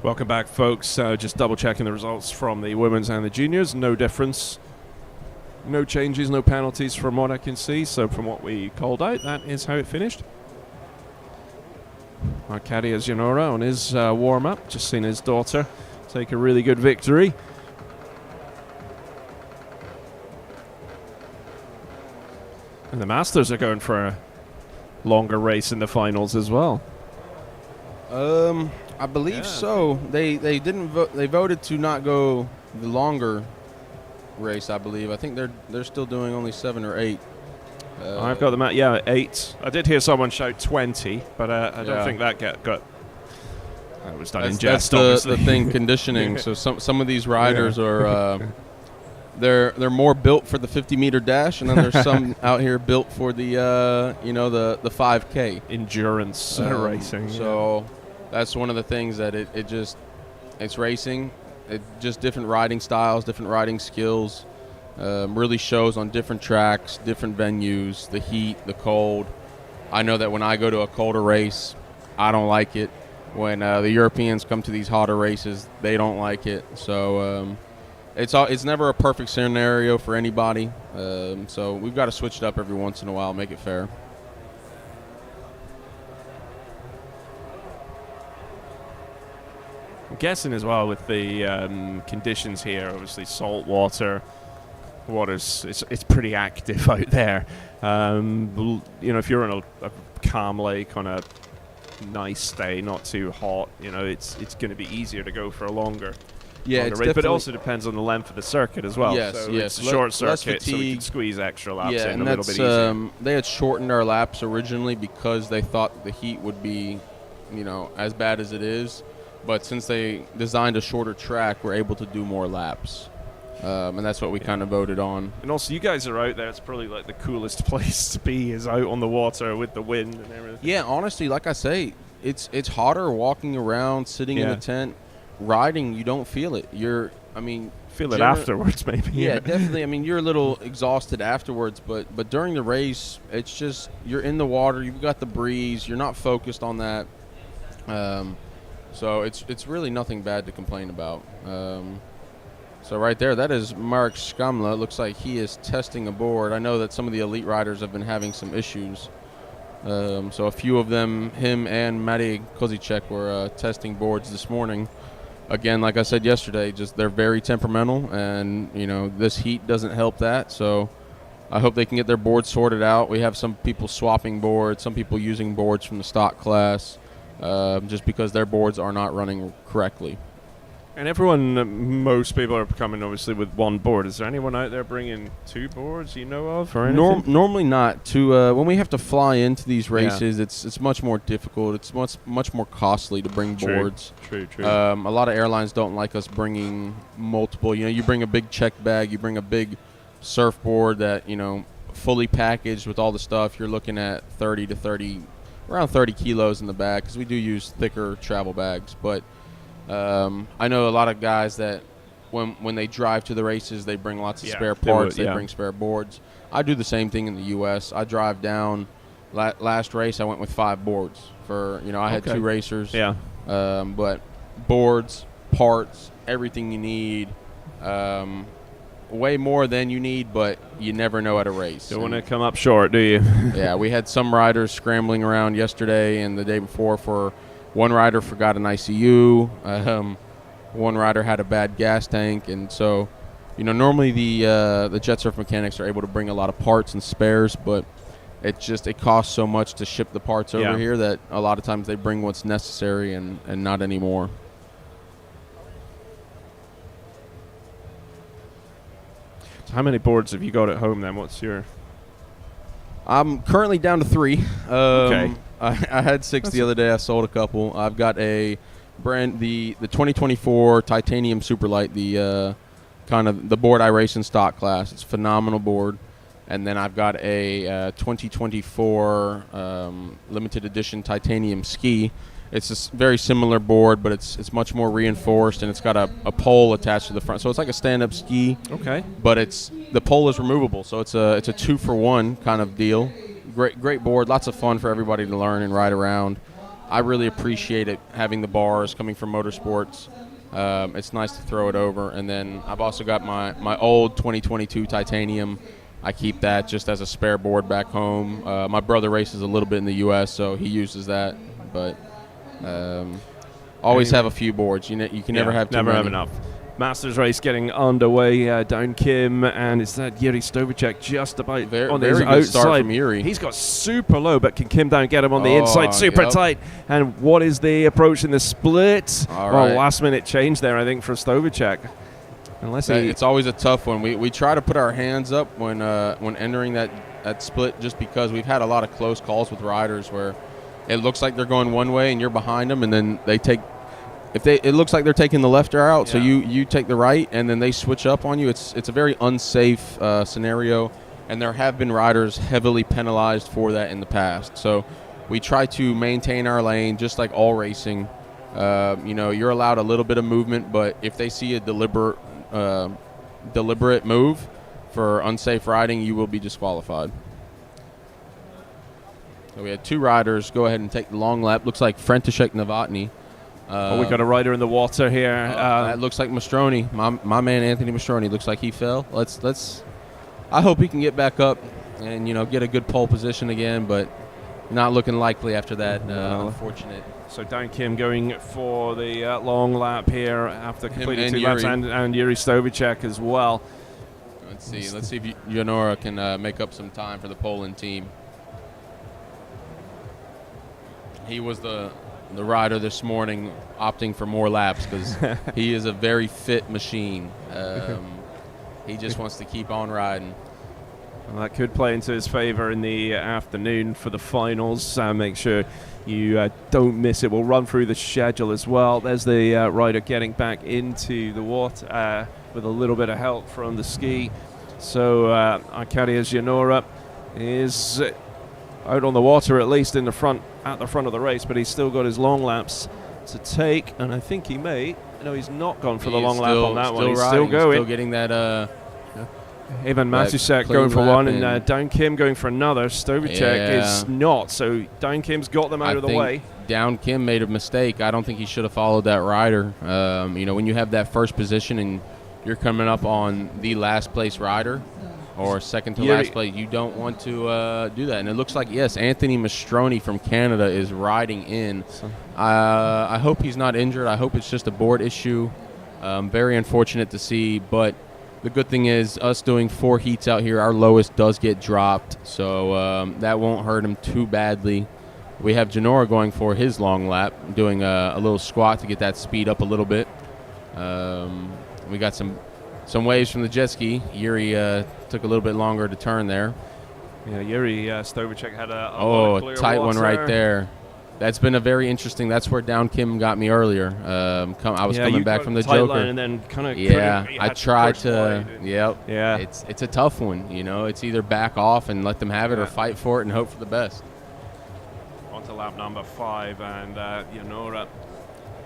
Welcome back, folks. Just double-checking the results from the women's and the juniors. No difference. No changes, no penalties from what I can see. So from what we called out, that is how it finished. Arcadia Gianora on his warm-up. Just seen his daughter take a really good victory. And the Masters are going for a longer race in the finals as well. I believe so. They didn't vote. They voted to not go the longer race. I believe. I think they're still doing only 7 or 8. I've got them at 8. I did hear someone shout 20, but I don't think that got. That was done in jest. That's the thing. Conditioning. So some of these riders are. They're more built for the 50-meter dash, and then there's some out here built for the the 5K endurance racing. So that's one of the things that it's racing. It just different riding styles, different riding skills. Really shows on different tracks, different venues, the heat, the cold. I know that when I go to a colder race, I don't like it. When the Europeans come to these hotter races, they don't like it. So it's never a perfect scenario for anybody. So we've got to switch it up every once in a while, make it fair. I'm guessing as well with the conditions here, obviously salt water, it's pretty active out there. If you're in a calm lake on a nice day, not too hot, it's going to be easier to go for a longer. Yeah, race, but it also depends on the length of the circuit as well. Yes, so yes. It's a short circuit, so we can squeeze extra laps in a little bit easier. They had shortened our laps originally because they thought the heat would be, as bad as it is. But since they designed a shorter track, we're able to do more laps. And that's what we kind of voted on. And also, you guys are out there. It's probably like the coolest place to be is out on the water with the wind and everything. Yeah, honestly, like I say, it's hotter walking around, sitting in the tent. Riding, you don't feel it. Feel it afterwards, maybe. Yeah, definitely. You're a little exhausted afterwards, but during the race, it's just you're in the water. You've got the breeze. You're not focused on that. So it's really nothing bad to complain about. So right there, that is Mark Skamla. It looks like he is testing a board. I know that some of the elite riders have been having some issues. So a few of them, him and Matej Kozicek, were testing boards this morning. Again, like I said yesterday, just they're very temperamental, and this heat doesn't help that. So I hope they can get their boards sorted out. We have some people swapping boards, some people using boards from the stock class, just because their boards are not running correctly. And most people are coming obviously with one board. Is there anyone out there bringing two boards you know of or anything? Normally not. When we have to fly into these races, it's much more difficult. It's much more costly to bring boards. True. A lot of airlines don't like us bringing multiple. You bring a big check bag, you bring a big surfboard that fully packaged with all the stuff. You're looking at around 30 kilos in the bag because we do use thicker travel bags, but. I know a lot of guys that when they drive to the races, they bring lots of spare parts. They bring spare boards. I do the same thing in the U.S. I drive down. Last race, I went with 5 boards. I had 2 racers. Yeah. But boards, parts, everything you need. Way more than you need, but you never know at a race. Don't want to come up short, do you? Yeah, we had some riders scrambling around yesterday and the day before for. One rider forgot an ICU. One rider had a bad gas tank, and so, normally the jet surf mechanics are able to bring a lot of parts and spares, but it costs so much to ship the parts over here that a lot of times they bring what's necessary and not anymore. So how many boards have you got at home then? What's your? I'm currently down to 3. Okay. I had 6 the other day. I sold a couple. I've got the 2024 Titanium Superlight, the kind of the board I race in stock class. It's a phenomenal board. And then I've got a 2024 limited edition Titanium Ski. It's a very similar board, but it's much more reinforced, and it's got a pole attached to the front. So it's like a stand-up ski. Okay. But the pole is removable, so it's a 2-for-1 kind of deal. Great board, lots of fun for everybody to learn and ride around. I really appreciate it, having the bars coming from motorsports. It's nice to throw it over. And then I've also got my old 2022 Titanium. I keep that just as a spare board back home. My brother races a little bit in the U.S., so he uses that. But always have a few boards. You can never have too many. Never have enough. Masters race getting underway down Kim, and it's that Yuri Stovacek just about on his very outside. Good start from Yuri. He's got super low, but can Kim down get him on the inside super tight? And what is the approach in the split? All right. Last minute change there, I think, for Stovacek. It's always a tough one. We try to put our hands up when entering that split, just because we've had a lot of close calls with riders where it looks like they're going one way and you're behind them, and then they take. It looks like they're taking the left out, so you take the right, and then they switch up on you. It's a very unsafe scenario, and there have been riders heavily penalized for that in the past. So we try to maintain our lane, just like all racing. You're allowed a little bit of movement, but if they see a deliberate move for unsafe riding, you will be disqualified. So we had 2 riders go ahead and take the long lap. Looks like František Novotny We got a rider in the water here. That looks like Mastroni. My man Anthony Mastroni looks like he fell. Let's. I hope he can get back up and get a good pole position again, but not looking likely after that. Unfortunate. So Dan Kim going for the long lap here after completing 2 laps, and Yuri Stovacek as well. Let's see if Yanora can make up some time for the Poland team. He was the rider this morning opting for more laps because he is a very fit machine. He just wants to keep on riding. Well, that could play into his favor in the afternoon for the finals. Make sure you don't miss it. We'll run through the schedule as well. There's the rider getting back into the water with a little bit of help from the ski. So Arkadiusz Janora is out on the water, at least at the front of the race, but he's still got his long laps to take, and I think he may. No, he's not gone for the long lap on that one. He's still going. Still getting that. Ivan Matusek going for one, and Down Kim going for another. Stovacek is not, so Down Kim's got them out of the way. Down Kim made a mistake. I don't think he should have followed that rider. When you have that first position and you're coming up on the last place rider or second to last place, you don't want to do that. And it looks like, yes, Anthony Mastroni from Canada is riding in. I hope he's not injured. I hope it's just a board issue. Very unfortunate to see, but the good thing is us doing 4 heats out here, our lowest does get dropped, so that won't hurt him too badly. We have Janora going for his long lap, doing a little squat to get that speed up a little bit. We got some waves from the jet ski. Yuri took a little bit longer to turn there. Yeah, Yuri Stovacek had a tight water. One right there. That's been a very interesting. That's where Down Kim got me earlier. I was coming back from the Joker, and then kind of I tried to. Yep. Yeah. It's a tough one. It's either back off and let them have it, or fight for it and hope for the best. On to lap number 5, and Yanora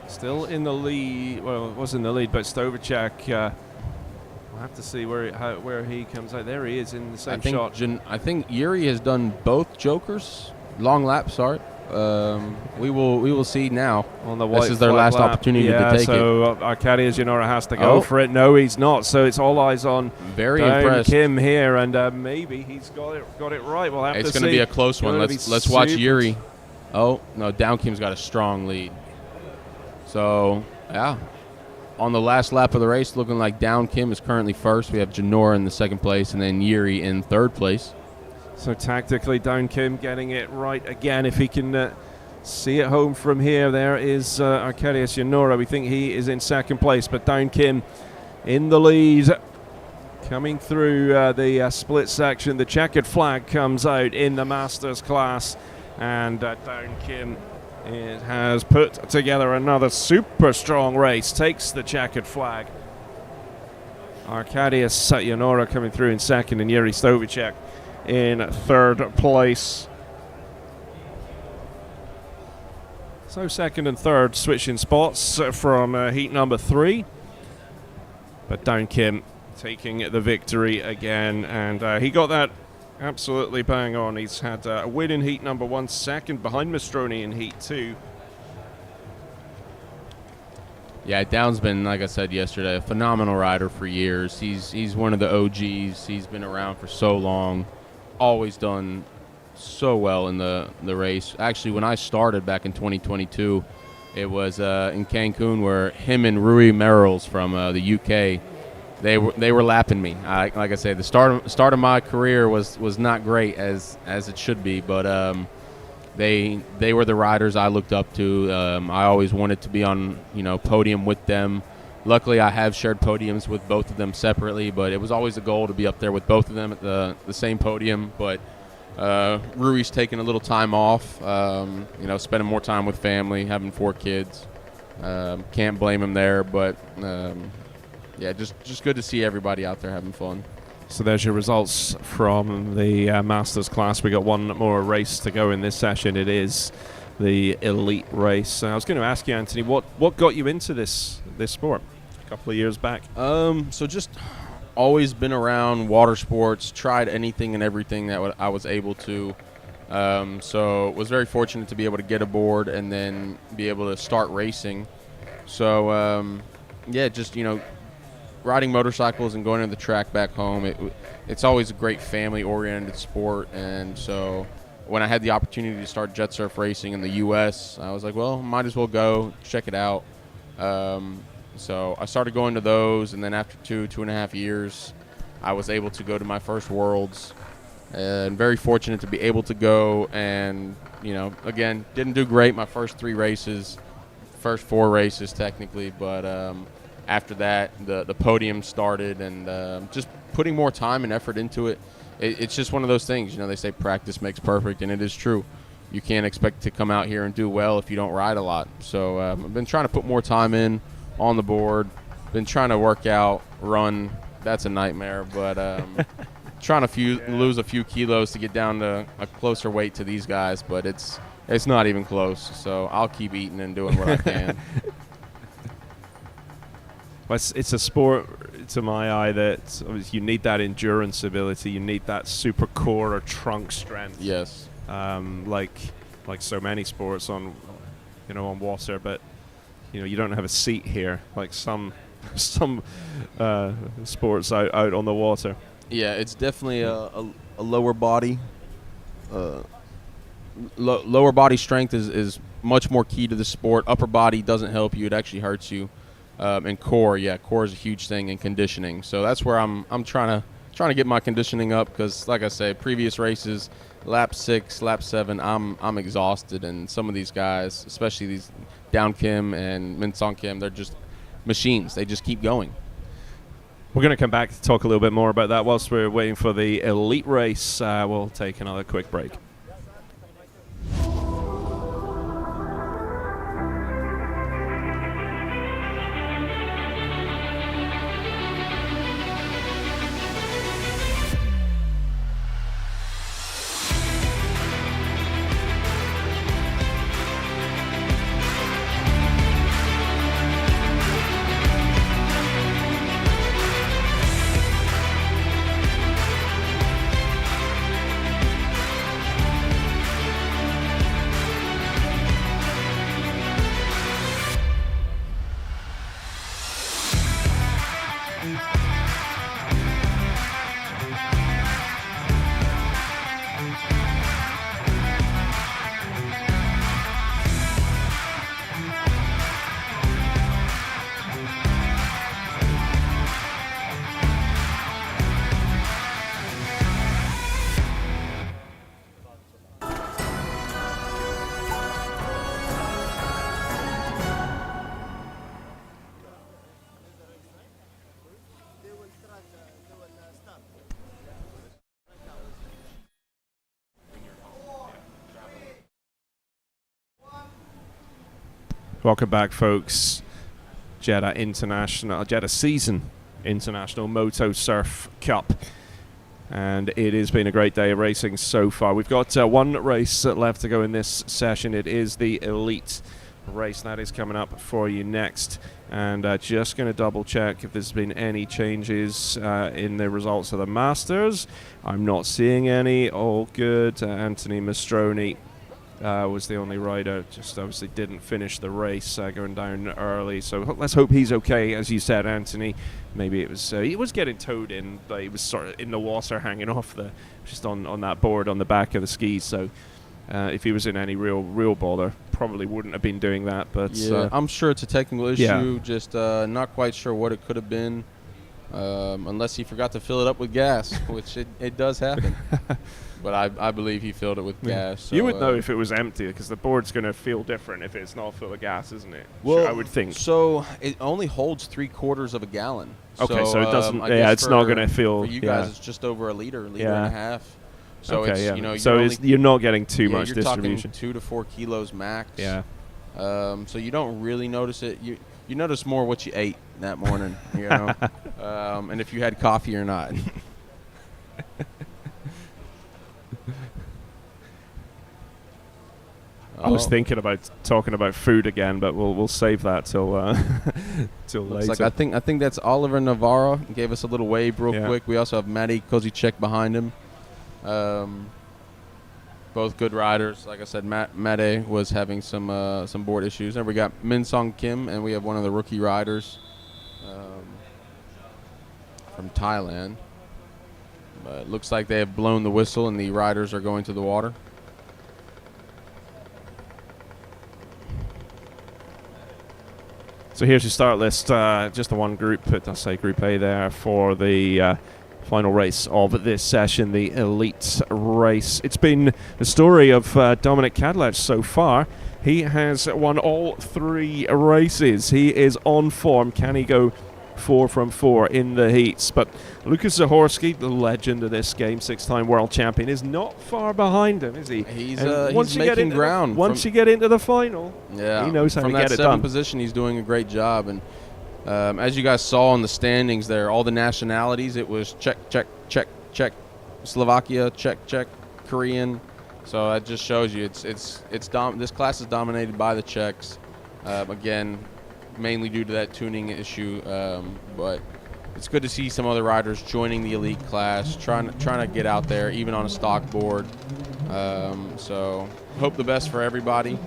still in the lead. Well, it was in the lead, but Stovacek. We'll have to see where he comes out. There he is in the same shot. I think Yuri has done both Jokers, long lap. Sorry. We will see now. On the white, this is their last opportunity to take it. So Arkadiusz Janora has to go for it. No, he's not. So it's all eyes on impressed. Kim here, and maybe he's got it right. We'll have to see. It's going to be a close one. Let's watch Yuri. Oh no, Down Kim's got a strong lead. So on the last lap of the race, looking like Down Kim is currently first. We have Janora in the second place, and then Yuri in third place. So tactically, Down Kim getting it right again. If he can see it home from here, there is Arkadiusz Janora. We think he is in second place, but Down Kim in the lead. Coming through the split section, the checkered flag comes out in the Masters class, and Down Kim has put together another super strong race, takes the checkered flag. Arkadiusz Janora coming through in second, and Yuri Stovacek in third place. So second and third switching spots from heat number 3. But Down Kim taking the victory again, and he got that absolutely bang on. He's had a win in heat number 1, second behind Mastroni in heat 2. Yeah, Down's been, like I said yesterday, a phenomenal rider for years. He's one of the OGs. He's been around for so long. Always done so well in the race. Actually, when I started back in 2022, it was in Cancun, where him and Rui Merrills from the UK, they were lapping me. Like I say, the start of my career was not great as it should be, but they were the riders I looked up to. I always wanted to be on podium with them. Luckily, I have shared podiums with both of them separately, but it was always a goal to be up there with both of them at the same podium. But Rui's taking a little time off, spending more time with family, having 4 kids. Can't blame him there, but just good to see everybody out there having fun. So there's your results from the Masters class. We got one more race to go in this session. It is the elite race. I was going to ask you, Anthony, what got you into this sport a couple of years back? So just always been around water sports, tried anything and everything that I was able to. So was very fortunate to be able to get aboard and then be able to start racing. So, just, riding motorcycles and going to the track back home, it's always a great family-oriented sport. And so when I had the opportunity to start jet surf racing in the U.S., I was like, well, might as well go check it out. So I started going to those, and then after 2.5 years, I was able to go to my first Worlds. And very fortunate to be able to go, and, again, didn't do great my first 3 races, first 4 races technically, but after that, the podium started, and just putting more time and effort into it. It's just one of those things. They say practice makes perfect, and it is true. You can't expect to come out here and do well if you don't ride a lot. So I've been trying to put more time in on the board, been trying to work out, run. That's a nightmare, but trying to lose a few kilos to get down to a closer weight to these guys, but it's not even close. So I'll keep eating and doing what I can. It's a sport, to my eye, that you need that endurance ability. You need that super core or trunk strength. Yes. Like so many sports on water, but you don't have a seat here like some sports out on the water. Yeah, it's definitely a lower body. Lower body strength is much more key to the sport. Upper body doesn't help you; it actually hurts you. And core is a huge thing in conditioning. So that's where I'm trying to get my conditioning up, because, like I say, previous races, lap 6, lap 7, I'm exhausted, and some of these guys, especially these Down Kim and Min Song Kim, they're just machines. They just keep going. We're going to come back to talk a little bit more about that. Whilst we're waiting for the elite race, we'll take another quick break. Welcome back, folks. Jeddah Season International MotoSurf Cup. And it has been a great day of racing so far. We've got one race left to go in this session. It is the elite race. That is coming up for you next. And just going to double check if there's been any changes in the results of the Masters. I'm not seeing any. All good. Anthony Mastroni was the only rider, just obviously didn't finish the race, going down early. So let's hope he's okay. As you said, Anthony, maybe it was he was getting towed in, but he was sort of in the water, hanging off just on that board on the back of the skis. So if he was in any real bother, probably wouldn't have been doing that. But yeah, I'm sure it's a technical issue. Just not quite sure what it could have been, unless he forgot to fill it up with gas, which it does happen. But I believe he filled it with gas. So, you would know if it was empty, because the board's going to feel different if it's not full of gas, isn't it? Well, I would think. So it only holds 3/4 of a gallon. Okay, so it doesn't. It's not going to feel. For you guys, it's just over a liter and a half. So okay, it's you're not getting too much you're distribution. Talking 2 to 4 kilos max. Yeah. So you don't really notice it. You notice more what you ate that morning, and if you had coffee or not. I was thinking about talking about food again, but we'll save that till later. Like I think that's Oliver Navarro. Gave us a little wave real quick. We also have Matty Kozichek behind him. Both good riders. Like I said, Mate was having some board issues. And we got Min Song Kim, and we have one of the rookie riders from Thailand. But it looks like they have blown the whistle, and the riders are going to the water. So here's your start list. Just the one group, I'll say Group A there for the final race of this session, the elite race. It's been the story of Dominik Kadlec so far. He has won all 3 races. He is on form. Can he go 4 from 4 in the heats? But Lukas Zahorski, the legend of this game, 6-time world champion, is not far behind him, is he? He's making ground. Once you get into the final, yeah, he knows how to get it done. From that 7th position, he's doing a great job. And as you guys saw in the standings there, all the nationalities, it was Czech, Czech, Czech, Czech, Slovakia, Czech, Czech, Korean. So that just shows you this class is dominated by the Czechs. Again, mainly due to that tuning issue, but it's good to see some other riders joining the elite class, trying to get out there, even on a stock board. So hope the best for everybody.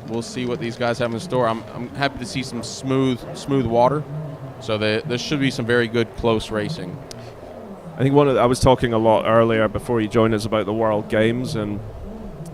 We'll see what these guys have in store. I'm happy to see some smooth water, so there should be some very good close racing. I think I was talking a lot earlier before you joined us about the World Games and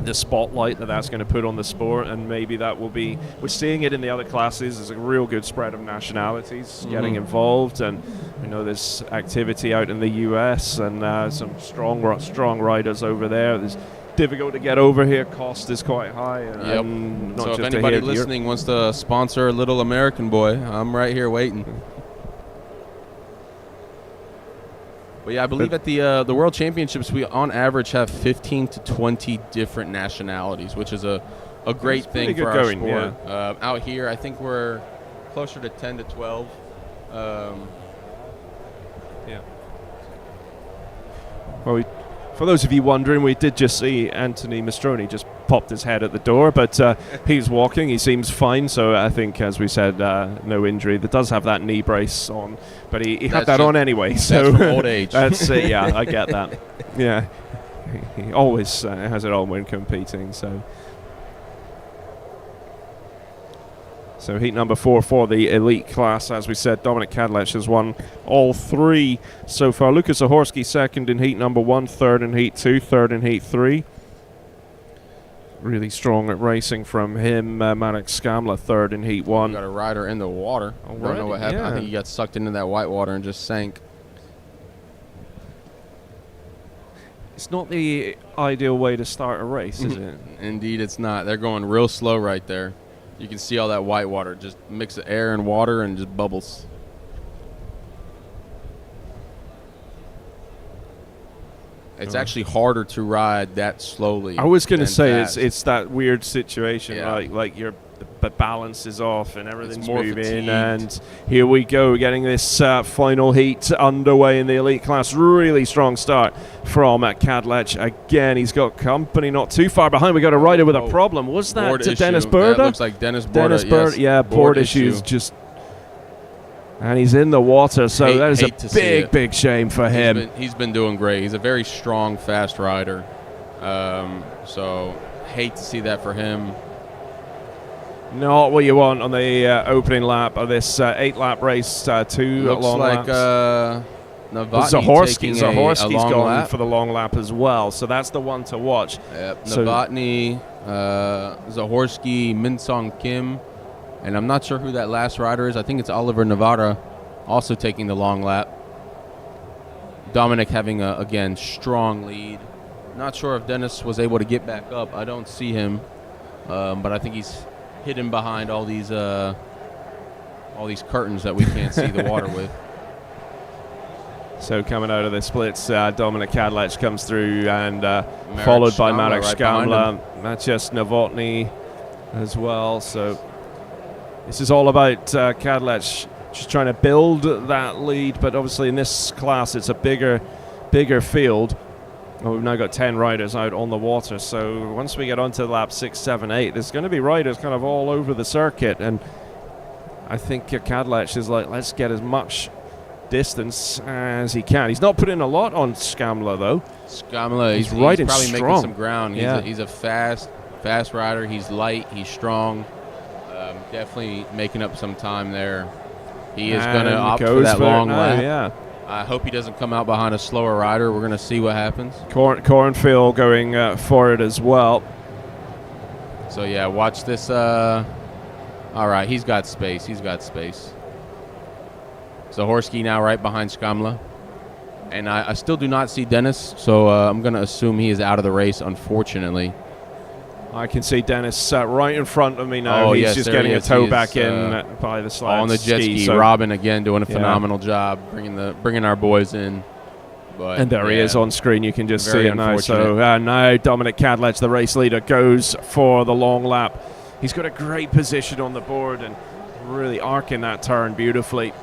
the spotlight that's going to put on the sport, and maybe that will be, we're seeing it in the other classes. There's a real good spread of nationalities getting involved, and we know there's activity out in the US and some strong riders over there. It's difficult to get over here. Cost is quite high. And not so just if anybody listening wants to sponsor a little American boy, I'm right here waiting. But yeah, I believe at the World Championships, we on average have 15 to 20 different nationalities, which is a great thing for our sport. Yeah. Out here, I think we're closer to 10 to 12. Yeah. Well, for those of you wondering, we did just see Anthony Mastroni just popped his head at the door, but he's walking. He seems fine, so I think, as we said, no injury. That does have that knee brace on, but he had that on anyway. So that's from old age. That's it. Yeah, I get that. Yeah, he always has it on when competing. So heat number 4 for the elite class. As we said, Dominik Kadlec has won all 3 so far. Lukas Zahorski second in heat number 1, third in heat 2, third in heat 3. Really strong at racing from him. Marek Skamla third in heat 1. Got a rider in the water. I don't know what happened. Yeah. I think he got sucked into that white water and just sank. It's not the ideal way to start a race, is it? Indeed, it's not. They're going real slow right there. You can see all that white water, just mix of air and water and just bubbles. It's actually harder to ride that slowly. I was going to say it's that weird situation, like your balance is off and everything's moving, fatigued. And here we go, getting this final heat underway in the elite class. Really strong start from Kadlec. Again, he's got company not too far behind. We got a rider with a problem. Was that Dennis Burda? That looks like Dennis Burda. Yeah, board issues just. And he's in the water, so that is a big shame for him. He's been doing great. He's a very strong, fast rider. So hate to see that for him. Not what you want on the opening lap of this 8-lap race, 2 Looks long like, laps. Novotny's gone lap for the long lap as well, so that's the one to watch. Yep, Novotny, Zahorski, Min Song Kim. And I'm not sure who that last rider is. I think it's Oliver Navarra also taking the long lap. Dominik having, again, strong lead. Not sure if Dennis was able to get back up. I don't see him. But I think he's hidden behind all these curtains that we can't see the water with. So coming out of the splits, Dominik Kadlec comes through and followed by Marek Skamla, Maciej Novotny as well. So this is all about Kadlec just trying to build that lead, but obviously in this class it's a bigger field. Well, we've now got 10 riders out on the water, so once we get onto lap 6, 7, 8, there's going to be riders kind of all over the circuit, and I think Kadlec is like, let's get as much distance as he can. He's not put in a lot on Scamla, though. Scamla, he's right and probably strong. making some ground. Yeah. He's a fast rider. He's light. He's strong. Definitely making up some time there. He is going to opt for that long lap. Yeah. I hope he doesn't come out behind a slower rider. We're going to see what happens. Cornfield going for it as well. So, yeah, watch this. All right, he's got space. Zahorsky now right behind Scamla. And I still do not see Dennis, so I'm going to assume he is out of the race, unfortunately. I can see Dennis right in front of me now. Oh, he's yes, just getting a toe back in by the slide on the jet ski. So Robin again doing a phenomenal job bringing our boys in. But, and there he is on screen. You can just see it now. So now Dominic Kadlec, the race leader, goes for the long lap. He's got a great position on the board and really arcing that turn beautifully.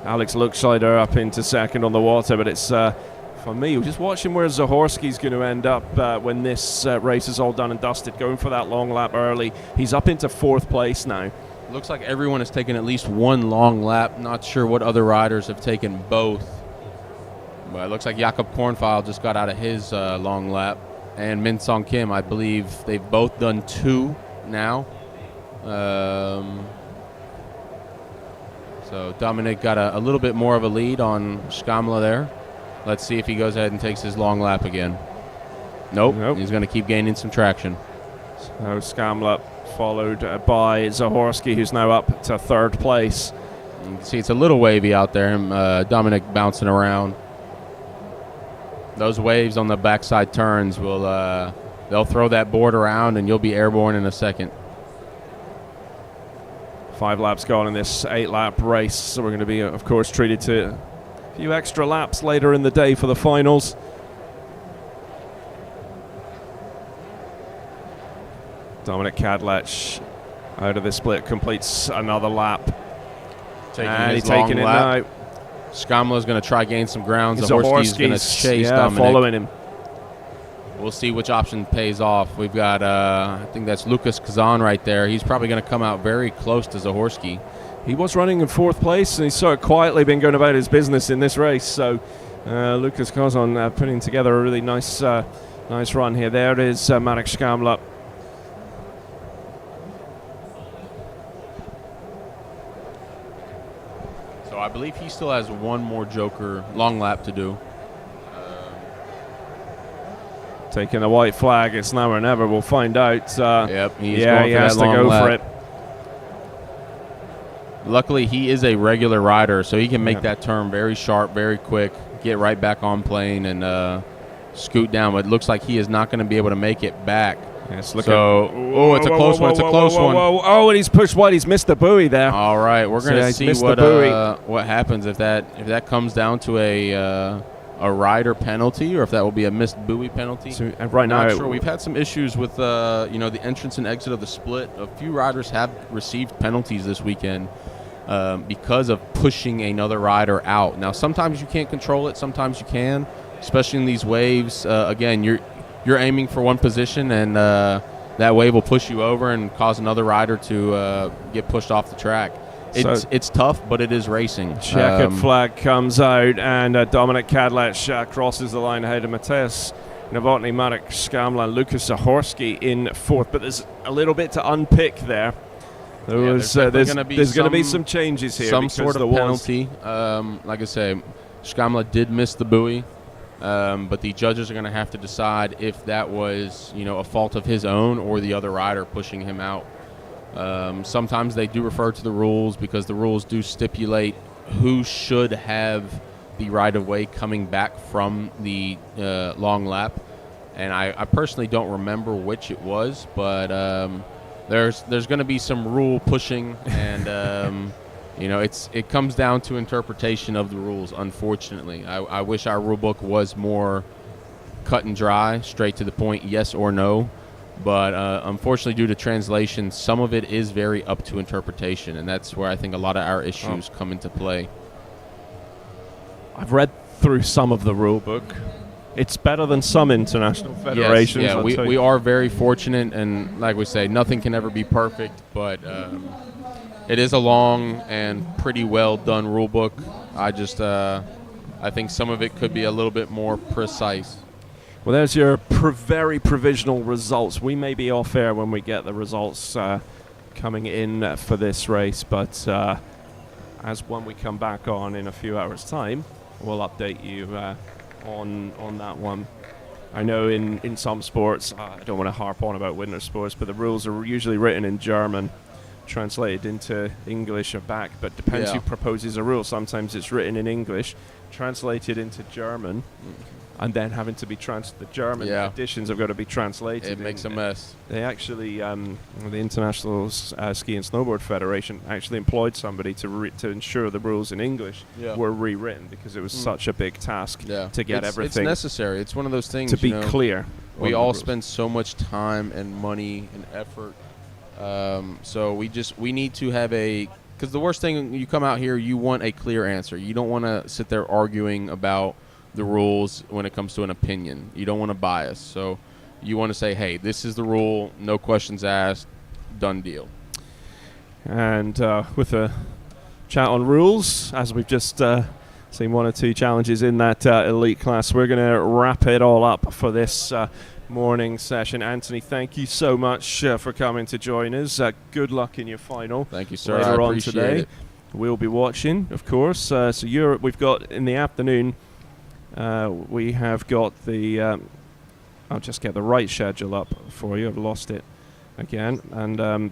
Alex Luxeider up into second on the water, but it's for me, just watching where Zahorsky's going to end up when this race is all done and dusted, going for that long lap early. He's up into fourth place now. Looks like everyone has taken at least one long lap. Not sure what other riders have taken both. But it looks like Jakob Kornfeil just got out of his long lap. And Min Song Kim, I believe they've both done 2 now. So Dominic got a little bit more of a lead on Scamla there. Let's see if he goes ahead and takes his long lap again. Nope. He's going to keep gaining some traction. So Scamla followed by Zahorsky, who's now up to third place. You can see it's a little wavy out there. Dominic bouncing around. Those waves on the backside turns will they'll throw that board around and you'll be airborne in a second. 5 laps gone in this 8-lap race, so we're going to be, of course, treated to a few extra laps later in the day for the finals. Dominic Kadlec out of the split completes another lap. He's taking it now. Scamla's going to try gain some ground. Zahorsky's going to chase Dominic. Following him. We'll see which option pays off. We've got, I think that's Lucas Kazan right there. He's probably going to come out very close to Zahorsky. He was running in fourth place, and he's sort of quietly been going about his business in this race. So Lucas Kazan putting together a really nice run here. There it is, Marek Scamla. So I believe he still has one more Joker long lap to do. Taking the white flag, it's now or never. We'll find out. Yep, he has to go for it. Luckily, he is a regular rider, so he can make that turn very sharp, very quick, get right back on plane, and scoot down. But it looks like he is not going to be able to make it back. Yes, it's a close one. It's a close one. Oh, and he's pushed wide. He's missed the buoy there. All right, we're going to see what happens if that comes down to a rider penalty, or if that will be a missed buoy penalty. So, and right now, sure. We've had some issues with the entrance and exit of the split. A few riders have received penalties this weekend because of pushing another rider out. Now, sometimes you can't control it, sometimes you can, especially in these waves. Again, you're aiming for one position, and that wave will push you over and cause another rider to get pushed off the track. It's tough, but it is racing. Checkered flag comes out, and Dominic Kadlec crosses the line ahead of Mateusz Novotny, Marek Scamla, and Lucas Zahorsky in fourth. But there's a little bit to unpick there. There's going to be some changes here. Some sort of penalty. Like I say, Scamla did miss the buoy, but the judges are going to have to decide if that was a fault of his own or the other rider pushing him out. Sometimes they do refer to the rules because the rules do stipulate who should have the right-of-way coming back from the long lap. And I personally don't remember which it was, but there's going to be some rule pushing, and it comes down to interpretation of the rules, unfortunately. I wish our rule book was more cut and dry, straight to the point, yes or no. But unfortunately, due to translation, some of it is very up to interpretation, and that's where I think a lot of our issues come into play. I've read through some of the rule book. It's better than some international federations. Yes, we are very fortunate, and like we say, nothing can ever be perfect, but it is a long and pretty well done rule book. I think some of it could be a little bit more precise. Well, there's your very provisional results. We may be off air when we get the results coming in for this race, but as when we come back on in a few hours' time, we'll update you on that one. I know in some sports, I don't want to harp on about winter sports, but the rules are usually written in German, translated into English or back, but depends who proposes a rule. Sometimes it's written in English, translated into German, and then having to be the German editions have got to be translated. It makes a mess. They actually, the International Ski and Snowboard Federation actually employed somebody to ensure the rules in English were rewritten, because it was such a big task to get everything. It's necessary. It's one of those things to be clear. We all spend so much time and money and effort. So we need to have because the worst thing, you come out here, you want a clear answer. You don't want to sit there arguing about the rules when it comes to an opinion. You don't want to bias. So you want to say, hey, this is the rule, no questions asked, done deal. And with a chat on rules, as we've just seen one or two challenges in that elite class, we're going to wrap it all up for this morning session. Anthony, thank you so much for coming to join us. Good luck in your final. Thank you, sir. Later I on appreciate today. it. We'll be watching, of course. So we've got in the afternoon, we have got the I'll just get the right schedule up for you. I've lost it again, and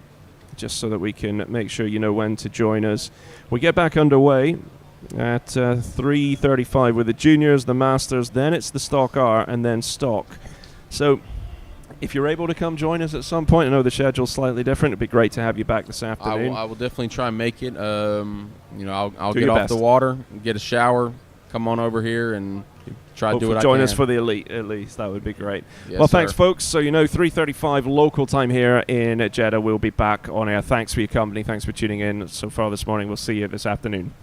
just so that we can make sure you know when to join us. We get back underway at 3:35 with the juniors, the masters, then it's the stock R, and then stock. So if you're able to come join us at some point, I know the schedule's slightly different. It'd be great to have you back this afternoon. I will definitely try and make it. I'll get off the water, get a shower, come on over here, and try to do what I can. Join us for the elite, at least. That would be great. Yes, well, thanks, sir. folks. So 3:35 local time here in Jeddah. We'll be back on air. Thanks for your company. Thanks for tuning in so far this morning. We'll see you this afternoon.